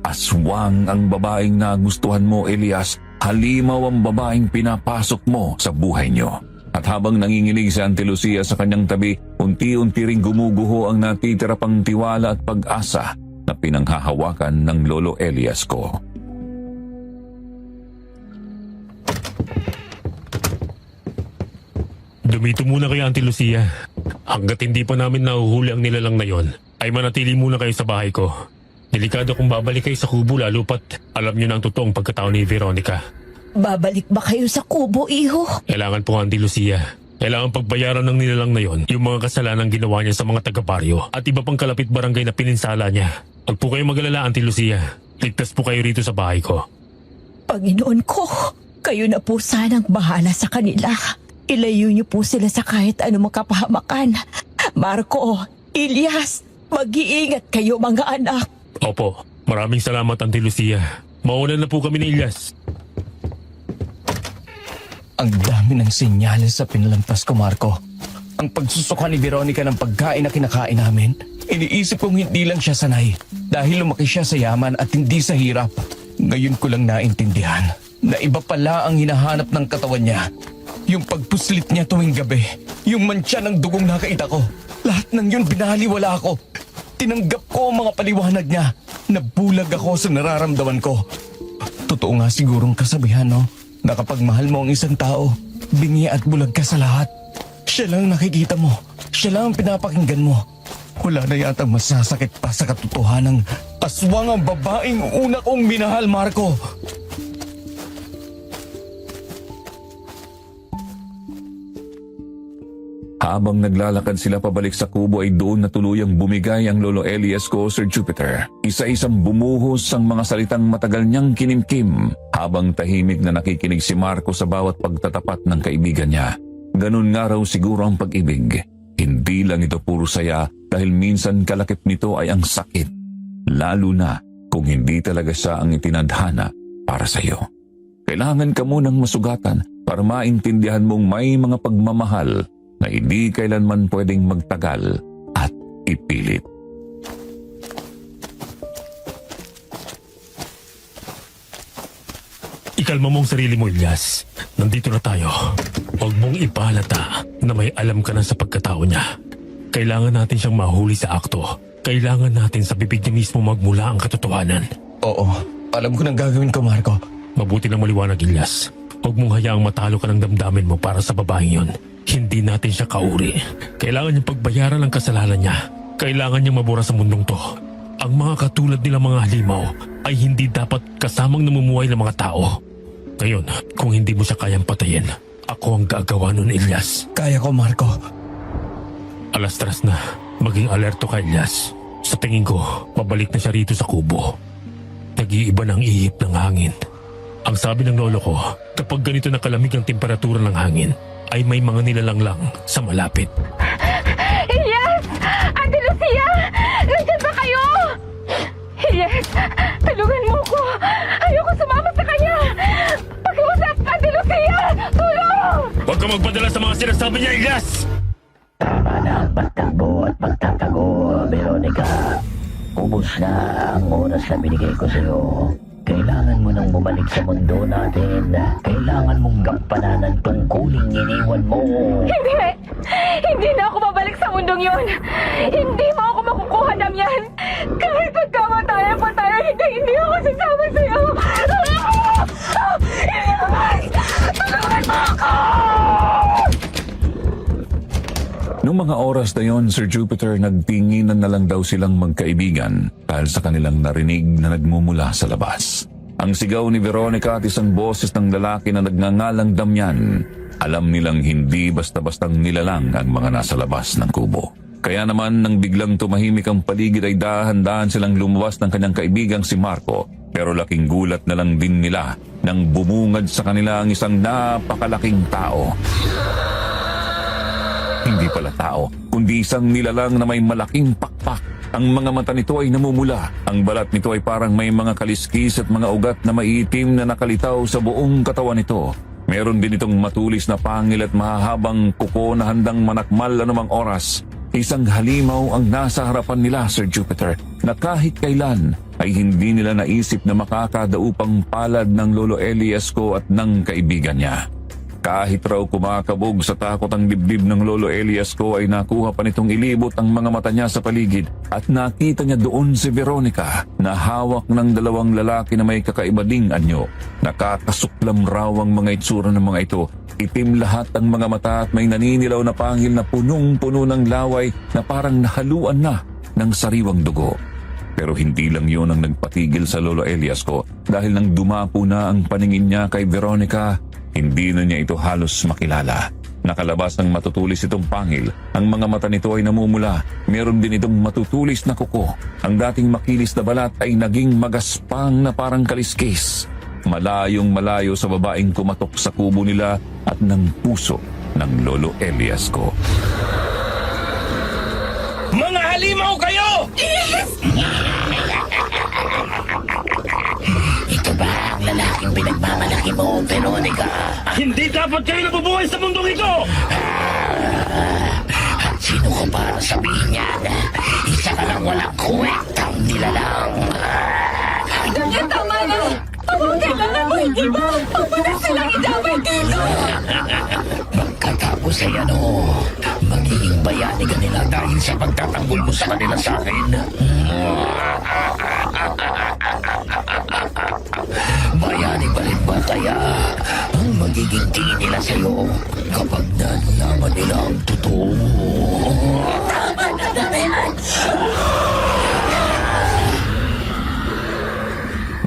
Aswang ang babaeng nagustuhan mo, Elias. Halimaw ang babaeng pinapasok mo sa buhay niyo. At habang nanginginig si Auntie Lucia sa kanyang tabi, unti-unti ring gumuguho ang natitira pang tiwala at pag-asa na pinanghahawakan ng Lolo Elias ko. Dumito muna kayo, Auntie Lucia. Hanggat hindi pa namin nahuhuli ang nilalang na yon, ay manatili muna kayo sa bahay ko. Delikado kung babalik kayo sa kubo lalo pat alam niyo na ang totoong pagkatao ni Veronica. Babalik ba kayo sa kubo, iho? Kailangan po, Auntie Lucia. Kailangan pagbayaran ng nilalang na yon yung mga kasalanan ginawa niya sa mga taga-baryo at iba pang kalapit barangay na pininsala niya. Huwag po kayong mag-alala, Auntie Lucia. Ligtas po kayo rito sa bahay ko. Panginoon ko, kayo na po sanang bahala sa kanila. Ilayo niyo po sila sa kahit anumang kapahamakan. Marco, Elias, mag-iingat kayo mga anak. Opo, maraming salamat, Auntie Lucia. Mauna na po kami ni Elias. Ang dami ng senyales sa pinalampas ko, Marco. Ang pagsusuka ni Veronica ng pagkain na kinakain namin, iniisip kong hindi lang siya sanay dahil lumaki siya sa yaman at hindi sa hirap. Ngayon ko lang naintindihan na iba pala ang hinahanap ng katawan niya. Yung pagpuslit niya tuwing gabi, yung mantsa ng dugong nakita ko, lahat ng yun binaliwala ako. Tinanggap ko ang mga paliwanag niya. Nabulag ako sa nararamdaman ko. Totoo nga sigurong kasabihan, no? Na kapag mahal mo ang isang tao, bingi at bulag ka sa lahat. Siya lang nakikita mo. Siya lang ang pinapakinggan mo. Wala na yatang masasakit pa sa katotohanan. Aswang ang babaeng una kong minahal, Marco. Habang naglalakad sila pabalik sa kubo ay doon na tuluyang bumigay ang Lolo Elias ko, Sir Jupiter. Isa-isang bumuhos ang mga salitang matagal niyang kinimkim habang tahimik na nakikinig si Marco sa bawat pagtatapat ng kaibigan niya. Ganun nga raw siguro ang pag-ibig. Hindi lang ito puro saya dahil minsan kalakip nito ay ang sakit. Lalo na kung hindi talaga siya ang itinadhana para sa iyo. Kailangan ka munang masugatan para maintindihan mong may mga pagmamahal na hindi kailanman pwedeng magtagal at ipilit. Ikalma mo ang sarili mo, Elias. Nandito na tayo. Huwag mong ipalata na may alam ka na sa pagkatao niya. Kailangan natin siyang mahuli sa akto. Kailangan natin sa bibig niya mismo magmula ang katotohanan. Oo, alam ko nang gagawin ko, Marco. Mabuti ng maliwanag, Elias. Huwag mong hayaang matalo ka ng damdamin mo para sa babaeng yon. Hindi natin siya kauri. Kailangan niyang pagbayaran ang kasalanan niya. Kailangan niyang mabura sa mundong to. Ang mga katulad nilang mga halimaw ay hindi dapat kasamang namumuhay ng mga tao. Ngayon, kung hindi mo siya kayang patayin, ako ang gagawa nun, Elias. Kaya ko, Marco. Alas-tras na. Maging alerto ka, Elias. Sa tingin ko, pabalik na siya rito sa kubo. Nag-iiba ng ihip ng hangin. Ang sabi ng lolo ko, kapag ganito na kalamig ang temperatura ng hangin, ay may mga nilalang lang sa malapit. Elias! Ate Lucia! Nandiyan ba kayo? Elias! Tulungan mo ko! Ayoko sumama sa kanya! Pakiusap! Ate Lucia! Tulong! Huwag ka magpadala sa mga sinasabi niya, Elias! Tama na ang pagtakbo at pagtatago, Veronica. Ubus na ang oras na binigay ko sa'yo. Kailangan mo nang bumalik sa mundo natin. Kailangan mong gampanan ang tungkuling iniwan mo. Hindi! Hindi na ako babalik sa mundong yon! Hindi mo ako makukuha, Damian! Kahit magkamatayan pa tayo, hindi ako sasama sa'yo! Elias! Tulungan mo ako! Noong mga oras na yon, Sir Jupiter, nagtinginan na lang daw silang magkaibigan dahil sa kanilang narinig na nagmumula sa labas. Ang sigaw ni Veronica at isang boses ng lalaki na nagngangalang Damian. Alam nilang hindi basta-bastang nilalang ang mga nasa labas ng kubo. Kaya naman nang biglang tumahimik ang paligid ay dahan-dahan silang lumabas ng kanyang kaibigang si Marco. Pero laking gulat na lang din nila nang bumungad sa kanila ang isang napakalaking tao. Hindi pala tao, kundi isang nilalang na may malaking pakpak. Ang mga mata nito ay namumula. Ang balat nito ay parang may mga kaliskis at mga ugat na maiitim na nakalitaw sa buong katawan nito. Meron din itong matulis na pangil at mahahabang kuko na handang manakmal anumang oras. Isang halimaw ang nasa harapan nila, Sir Jupiter, na kahit kailan ay hindi nila naisip na makakadaupang palad ng Lolo Elias ko at ng kaibigan niya. Kahit raw kumakabog sa takot ang dibdib ng Lolo Elias ko ay nakuha pa nitong ilibot ang mga mata niya sa paligid at nakita niya doon si Veronica na hawak ng dalawang lalaki na may kakaiba ding anyo. Nakakasuklam raw ang mga itsura ng mga ito. Itim lahat ang mga mata at may naninilaw na pangil na punong-puno ng laway na parang nahaluan na ng sariwang dugo. Pero hindi lang yun ang nagpatigil sa Lolo Elias ko dahil nang dumapo na ang paningin niya kay Veronica, hindi na niya ito halos makilala. Nakalabas ng matutulis itong pangil. Ang mga mata nito ay namumula. Meron din itong matutulis na kuko. Ang dating makilis na balat ay naging magaspang na parang kaliskis. Malayong malayo sa babaeng kumatok sa kubo nila at ng puso ng Lolo Elias ko. Mga halimaw kayo! Ito ba ang lalaking pinagmamalaki mo, Veronica? Hindi dapat kayo nabubuhay sa mundong ito! At sino ko para sabihin yan? Isa ka lang walang kwektang nilalang. Damian, tama na! Tawagin na lang ang iba! Huwag mo na silang idamay dito! Pagkatapos ay magiging bayani ka nila dahil sa pagtatanggol mo sa kanila sa akin. Bayani pa rin ba kaya ang magiging tingin nila sa'yo kapag nalaman nila ang totoo? Tama na, Damian!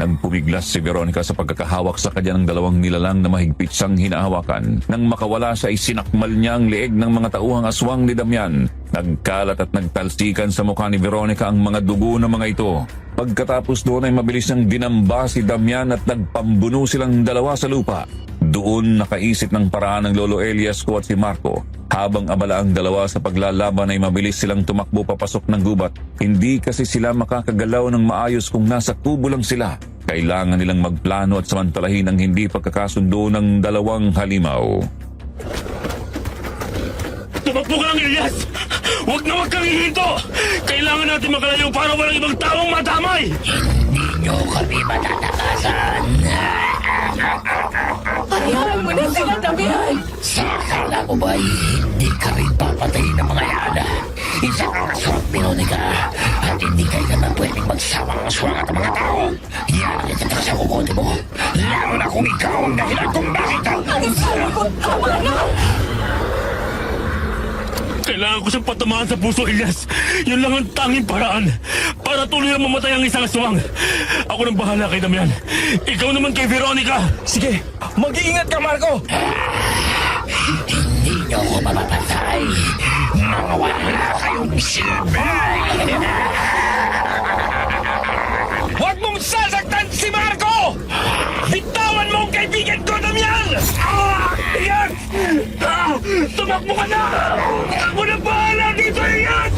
Nagpumiglas si Veronica sa pagkakahawak sa kanya ng dalawang nilalang na mahigpit siyang hinahawakan. Nang makawala siya ay sinakmal niya ang leeg ng mga tauhang aswang ni Damian. Nagkalat at nagtalsikan sa mukha ni Veronica ang mga dugo ng mga ito. Pagkatapos doon ay mabilis niyang dinamba si Damian at nagpambuno silang dalawa sa lupa. Doon nakaisip ng paraan ng Lolo Elias ko at si Marco. Habang abala ang dalawa sa paglalaban ay mabilis silang tumakbo papasok ng gubat. Hindi kasi sila makakagalaw ng maayos kung nasa kubo lang sila. Kailangan nilang magplano at samantalahin ang hindi pagkakasundo ng dalawang halimaw. Tumakbo ka lang, Elias! Huwag na huwag kang hihinto! Kailangan natin makalayo para walang ibang taong madamay! Hindi nyo kami matatakasan. Hayaan mo na sila, Damian! Sa akala mo ba'y hindi ka rin papatayin ng mga yan? Isa kang aswang, Veronica. At hindi kayo naman pwedeng magsama ang aswang at ang mga tao. Yan ang itatak sa kukote mo. Lalo na kung ikaw ang dahilan kung bakit ang... Kailangan ko siyang patamaan sa puso, Elias. Yun lang ang tanging paraan para tuloy na mamatay ang isang aswang. Ako nang bahala kay Damian. Ikaw naman kay Veronica. Sige, mag-iingat ka, Marco! Hindi nyo ako mapapatay. Mga wala kayong silbi. Huwag mong sasaktan si Marco! Bitawan mo ang kaibigan ko, Damian! Elias! Tumakbo ka na! Ako na bahala dito, Elias!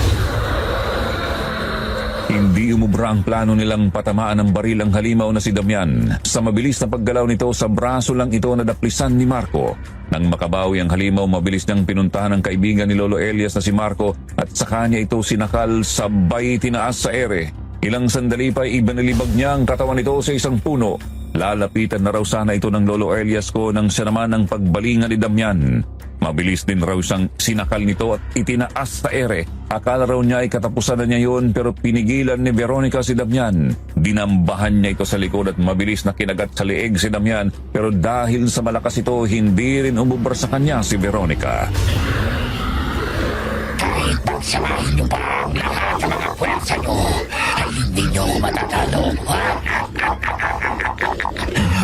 Hindi umubra ang plano nilang patamaan ng baril ang halimaw na si Damian. Sa mabilis na paggalaw nito, sa braso lang ito nadaplisan ni Marco. Nang makabawi ang halimaw, mabilis niyang pinuntahan ng kaibigan ni Lolo Elias na si Marco at sa kanya ito sinakal, sabay tinaas sa ere. Ilang sandali pa ibinalibag niya ang katawan nito sa isang puno. Lalapitan na raw sana ito ng Lolo Elias ko nang siya naman ang pagbalingan ni Damian. Mabilis din raw siyang sinakal nito at itinaas sa ere. Akala raw niya ay katapusan na niya yun pero pinigilan ni Veronica si Damian. Dinambahan niya ito sa likod at mabilis na kinagat sa leeg si Damian pero dahil sa malakas ito hindi rin umubra sa kanya si Veronica. Kahit pagsamahin niyo pa ang lahat ng mga pwersa niyo, ay hindi niyo ako matatalo.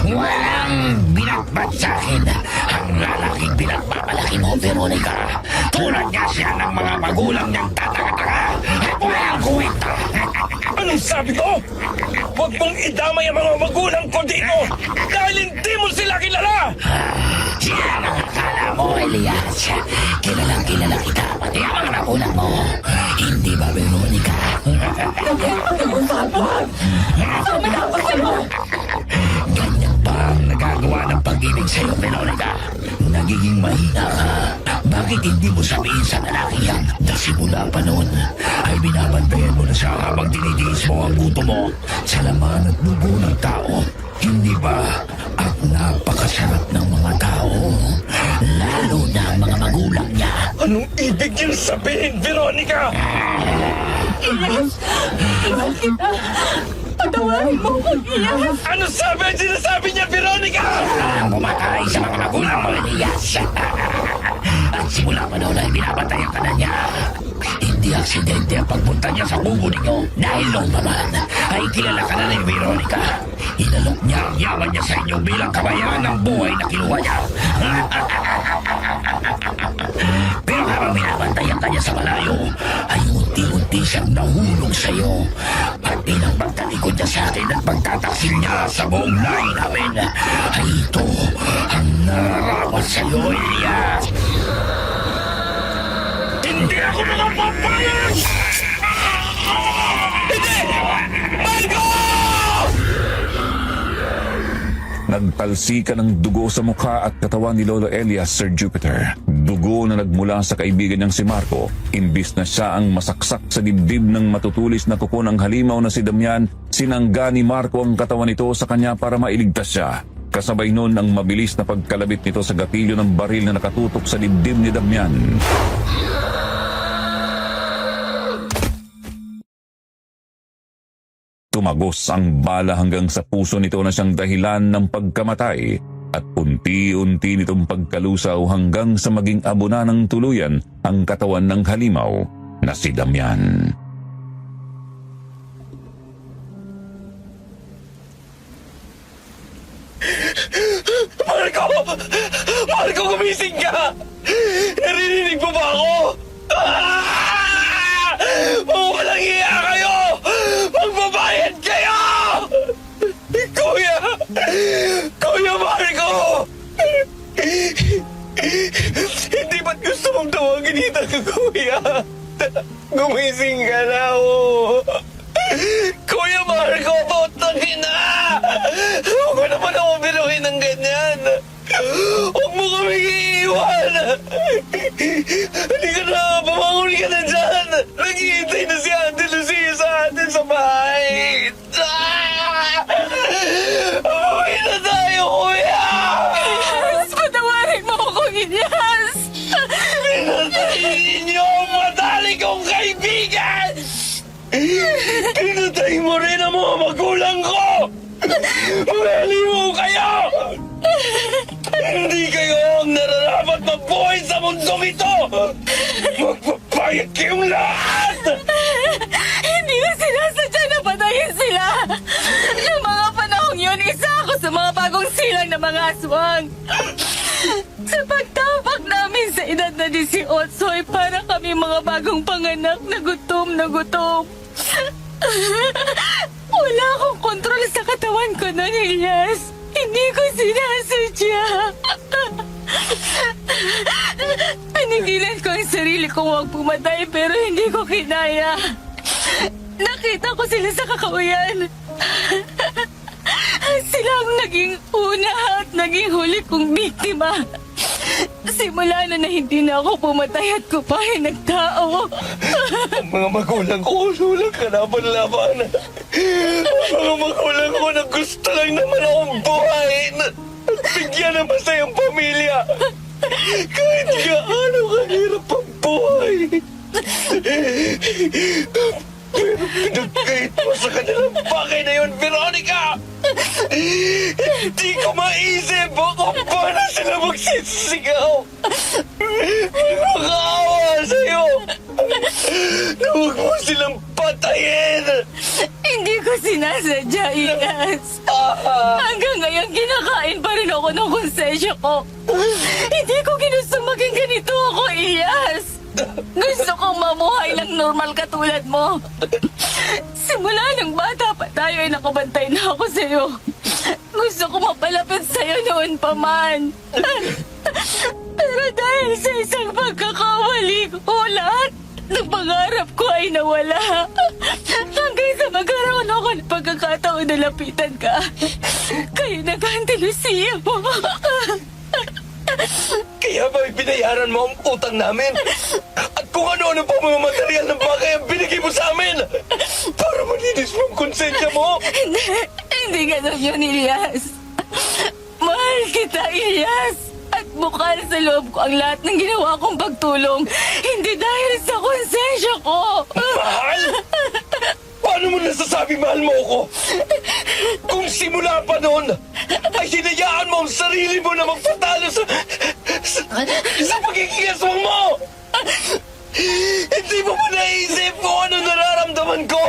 Walang binatbat sa akin ang lalaking pinagpapalaki mo, Veronica. Tulad niya siya ng mga magulang niyang tataka-taka at walang kuwenta. Anong sabi ko? Huwag mong idamay ang mga magulang ko dito dahil hindi mo sila kilala! Yan ang akala mo, Elias. Kilalang kilala kita, pati ang mga magulang mo. Hindi ba, Veronica? Ganyan pa ang nagagawa ng pag-ibig sa'yo, Veronica. Nagiging mahina ka. Bakit hindi mo sabihin sa lalaki yan na simula pa noon ay binabantayan mo na siya habang dinidis mo ang guto mo sa laman at dugo ng tao? Hindi ba? At napakasarap ng mga tao, lalo na ang mga magulang niya. Anong ibig niyong sabihin, Veronica? Patawarin mo ko, Elias! Ano sabi ang sinasabi niya, Veronica? Ang pumatay sa mga magulang mo, Elias. At simula pa noon ay binabantayan ka na niya. Hindi aksidente ang pagpunta niya sa kubo ninyo. Dahil noon pa man, ay kilala ka na ni Veronica. Inalok niya ang yaman niya sa inyo bilang kabayaran ng buhay na kinuha niya. Pero habang binabantayan ka niya sa malayo, ay unti-unti siyang nahulog sa iyo. Pati ng pagtalikod niya sa akin at pagtataksil niya sa buong lahi namin, ay ito ang nararapat sa iyo, Elias. Hindi ako makapapayag! Hindi! Marco! Nagtalsika ng dugo sa mukha at katawan ni Lolo Elias, Sir Jupiter. Dugo na nagmula sa kaibigan niyang si Marco. Imbis na siya ang masaksak sa dibdib ng matutulis na kuko ng halimaw na si Damian, sinangga ni Marco ang katawan nito sa kanya para mailigtas siya. Kasabay nun ang mabilis na pagkalabit nito sa gatilyo ng baril na nakatutok sa dibdib ni Damian. Tumagos ang bala hanggang sa puso nito na siyang dahilan ng pagkamatay at unti-unti nitong pagkalusaw hanggang sa maging abuna ng tuluyan ang katawan ng halimaw na si Damian. Marco! Marco, gumising ka! Naririnig mo ba ako? Ah! Walang iya kayo! Magbabayad kayo! Kuya! Kuya Marco! Hindi ba't gusto mong tawagin kita ka, kuya? Gumising ka na, oh! Kuya Marco, putangin na! Huwag mo naman ako binuhin ng ganyan! Huwag mo kami iiwan! Halika na! Bumangon ka na dyan! Naghihintay na si Ate Lucia sa atin sa bahay! Umuwi na tayo, kuya! Elias, patawarin mo ko, Elias! Pinatay ninyo ang matalik kong kaibigan! Pinatay mo rin ang mga magulang ko! Mahaliw kayo! Hindi kayo ang nararapat mabuhay sa mundong ito! Magpapayag kayong lahat! Hindi ko sinasadya na patayin sila! Noong mga panahong yun, isa ako sa mga bagong silang na mga aswang. Sa pagtapak namin sa edad na 18 ay para kami mga bagong panganak na gutom na gutom. Wala akong kontrol sa katawan ko nun, Elias. Hindi ko sinasadya. Pinigilan ko ang sarili ko huwag pumatay pero hindi ko kinaya. Nakita ko sila sa kakawayan. Sila ang naging una at naging huli kong biktima. Simula na hindi na ako pumatay at kupain ng tao. Ang mga magulang ko, walang kalaban-laban. Ang mga magulang ko na gusto lang naman akong buhayin at bigyan ng masayang pamilya. Kahit gaano kahirap ang buhay. Pero pinagkait mo sa kanilang bagay na yun, Veronica! Hindi ko maisip kung paano sila magsisigaw. Nakakaawa sa'yo na huwag mo silang patayin. Hindi ko sinasadya, Ilyas. Hanggang ngayon, kinakain pa rin ako ng konsensya ko. Hindi ko ginusto maging ganito ako, Ilyas. Gusto kong mamuhay lang normal katulad mo. Simula nung bata pa tayo ay nakabantay na ako sa'yo. Gusto ko mapalapit sa'yo noon pa man. Pero dahil sa isang pagkakamali ko, lahat ng pangarap ko ay nawala. Hanggang sa magkaroon ako ng pagkakataon na lapitan ka. Kayo nag-Auntie Lucia mo. Kaya ba binayaran mo ang utang namin? At kung ano-ano pa mga material ng bagay ang binigay mo sa amin? Para malinis mo ang konsensya mo? Hindi ganun yun, Ilyas. Mahal kita, Ilyas. At bukal sa loob ko ang lahat ng ginawa kong pagtulong. Hindi dahil sa konsensya ko. Mahal? Paano mo nasasabi mahal mo ako? Kung simula pa noon, ay hinayaan mo ang sarili mo na magpatalo sa pagiging aswang mo! Hindi mo ba naisip kung ano nararamdaman ko?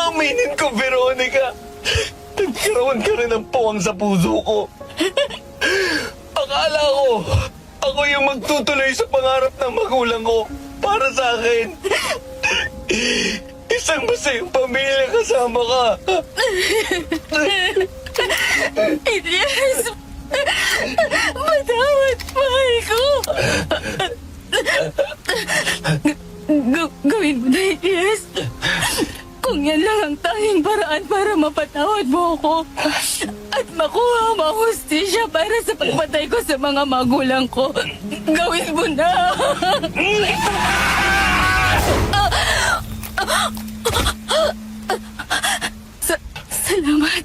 Aminin ko, Veronica. Nagkaroon ka rin ng puwang sa puso ko. Akala ko, ako yung magtutuloy sa pangarap ng magulang ko para sa akin. Isang masayang pamilya kasama ka. Ilyas! Matawad, mahal ko! Gawin mo na, Ilyas. Kung yan lang ang tanging paraan para mapatawad mo ako at makuha ang mahustisya para sa pagpatay ko sa mga magulang ko, gawin mo na! Salamat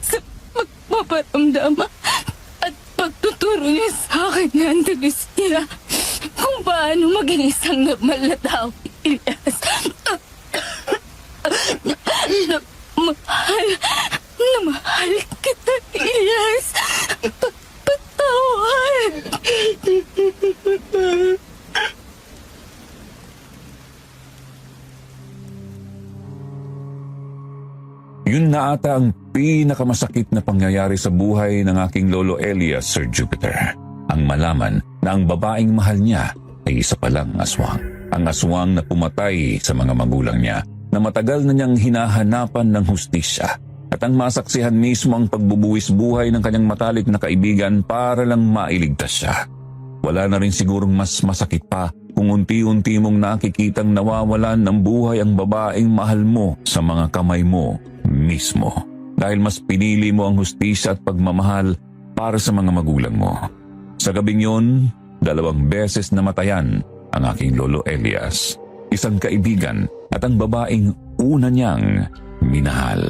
sa pagpaparamdam at pagtuturo niyo sa akin ni Auntie Lucia kung paano maging isang normal na tao, Ilyas. Na mahal kita, Ilyas. Patawad. Yun na ata ang pinakamasakit na pangyayari sa buhay ng aking lolo Elias, Sir Jupiter. Ang malaman na ang babaeng mahal niya ay isa palang aswang. Ang aswang na pumatay sa mga magulang niya na matagal na niyang hinahanapan ng hustisya. At ang masaksihan mismo ang pagbubuwis buhay ng kanyang matalik na kaibigan para lang mailigtas siya. Wala na rin sigurong mas masakit pa kung unti-unti mong nakikitang nawawalan ng buhay ang babaeng mahal mo sa mga kamay mo mismo. Dahil mas pinili mo ang hustisya at pagmamahal para sa mga magulang mo. Sa gabing yun, 2 beses namatayan ang aking lolo Elias. Isang kaibigan at ang babaeng una niyang minahal.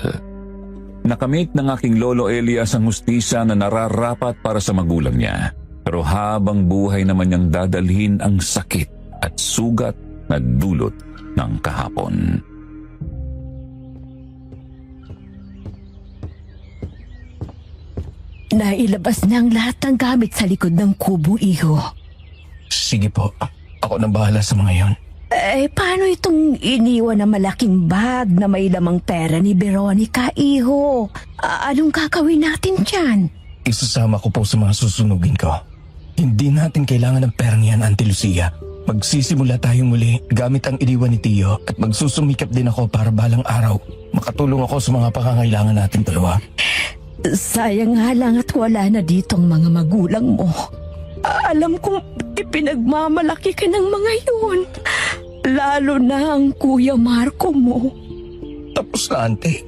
Nakamit ng aking lolo Elias ang hustisya na nararapat para sa magulang niya. Pero habang buhay naman niyang dadalhin ang sakit at sugat na dulot ng kahapon. Nailabas na ang lahat ng gamit sa likod ng kubo, iho. Sige po, ako nang bahala sa mga yon. Paano itong iniwan na malaking bag na may lamang pera ni Veronica, iho? Anong gagawin natin dyan? Isasama ko po sa mga susunugin ko. Hindi natin kailangan ng perang yan, Auntie Lucia. Magsisimula tayong muli gamit ang iniwan ni Tio at magsusumikap din ako para balang araw makatulong ako sa mga pangangailangan nating dalawa. Sayang nga lang at wala na dito ang mga magulang mo. Alam kong Ipinagmamalaki ka ng mga yun. Lalo na ang Kuya Marco mo. Tapos na, Ante.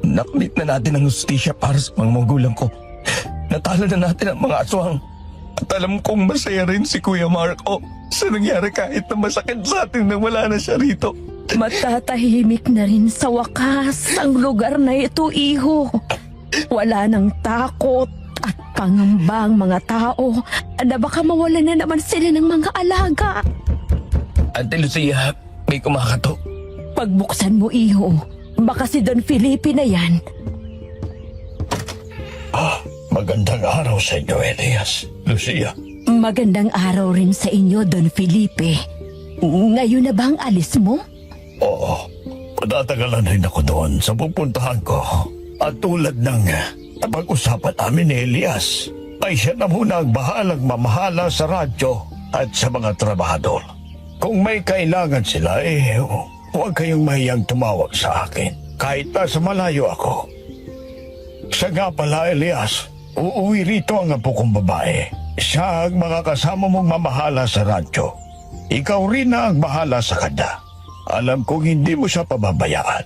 Nakamit na natin ang justisya para sa mga magulang ko. Natalo na natin ang mga aswang. At alam kong masaya rin si Kuya Marco sa nangyari kahit na masakit sa atin na wala na siya rito. Matatahimik na rin sa wakas ang lugar na ito, iho. Wala nang takot at pangamba ang mga tao na baka mawalan na naman sila ng mga alaga. Ante Lucia, may kumakatok. Pagbuksan mo, iho, baka si Don Felipe na yan. Magandang araw sa inyo, Elias. Lucia. Magandang araw rin sa inyo, Don Felipe. Ngayon na ba ang alis mo? Oo, matatagalan rin ako doon sa pupuntahan ko. At tulad ng napag-usapan namin ni Elias, ay siya na muna ang bahalang mamahala sa radyo at sa mga trabahador. Kung may kailangan sila, huwag kayong mahiyang tumawag sa akin kahit nasa malayo ako. Siya nga pala, Elias, uuwi rito ang apo kong babae. Siya ang mga kasama mong mamahala sa radyo. Ikaw rin na ang bahala sa kanya. Alam kong hindi mo siya pababayaan.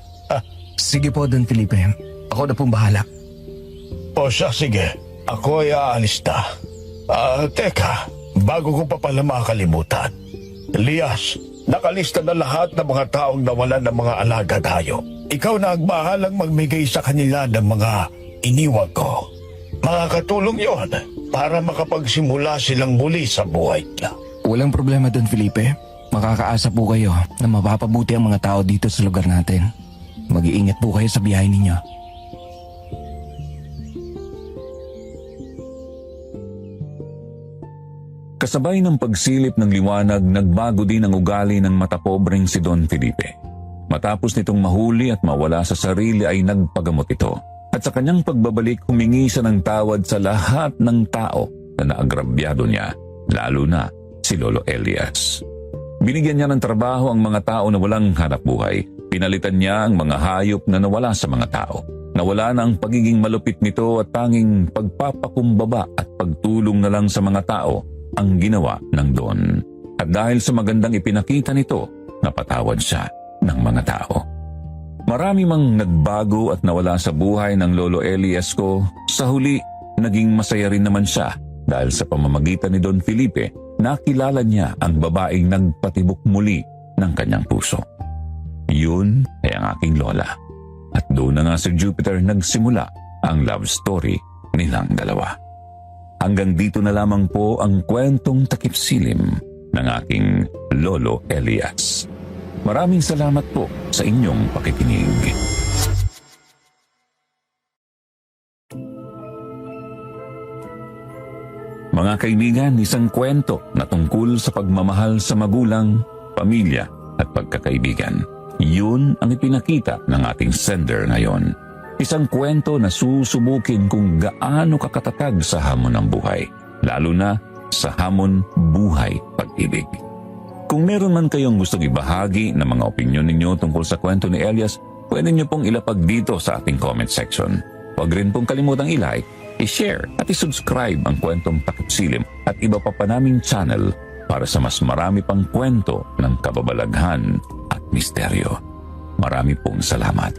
Sige po, Don Felipe. Ako na pong bahala. O siya, sige. Ako ay aalis na. Teka, bago ko pa pala makalimutan. Elias, nakalista na lahat ng mga taong nawalan ng mga alagad hayop. Ikaw na ang bahalang magbigay sa kanila ng mga iniwag ko. Makakatulong yon para makapagsimula silang muli sa buhay nila. Walang problema, Don Felipe. Makakaasa po kayo na mapapabuti ang mga tao dito sa lugar natin. Mag-iingat po kayo sa biyahe ninyo. Kasabay ng pagsilip ng liwanag, nagbago din ang ugali ng matapobreng si Don Felipe. Matapos nitong mahuli at mawala sa sarili ay nagpagamot ito. At sa kanyang pagbabalik, humingi siya ng tawad sa lahat ng tao na naagrabyado niya, lalo na si Lolo Elias. Binigyan niya ng trabaho ang mga tao na walang hanapbuhay. Pinalitan niya ang mga hayop na nawala sa mga tao. Nawala na ang pagiging malupit nito at tanging pagpapakumbaba at pagtulong na lang sa mga tao ang ginawa ng Don. At dahil sa magandang ipinakita nito, napatawad siya ng mga tao. Marami mang nagbago at nawala sa buhay ng Lolo Elias ko, sa huli, naging masaya rin naman siya dahil sa pamamagitan ni Don Felipe, nakilala niya ang babaeng nagpatibok muli ng kanyang puso. Yun ay ang aking lola. At doon na nga sa Jupiter nagsimula ang love story nilang dalawa. Hanggang dito na lamang po ang kwentong takip-silim ng aking Lolo Elias. Maraming salamat po sa inyong pakikinig. Mga kaibigan, isang kwento na tungkol sa pagmamahal sa magulang, pamilya at pagkakaibigan. Yun ang ipinakita ng ating sender ngayon. Isang kwento na susubukin kung gaano kakatatag sa hamon ng buhay, lalo na sa hamon buhay pag-ibig. Kung meron man kayong gustong ibahagi ng mga opinyon ninyo tungkol sa kwento ni Elias, pwede niyo pong ilapag dito sa ating comment section. Huwag rin pong kalimutang i-like, i-share at i-subscribe ang kwentong takip-silim at iba pa naming channel para sa mas marami pang kwento ng kababalaghan at misteryo. Marami pong salamat.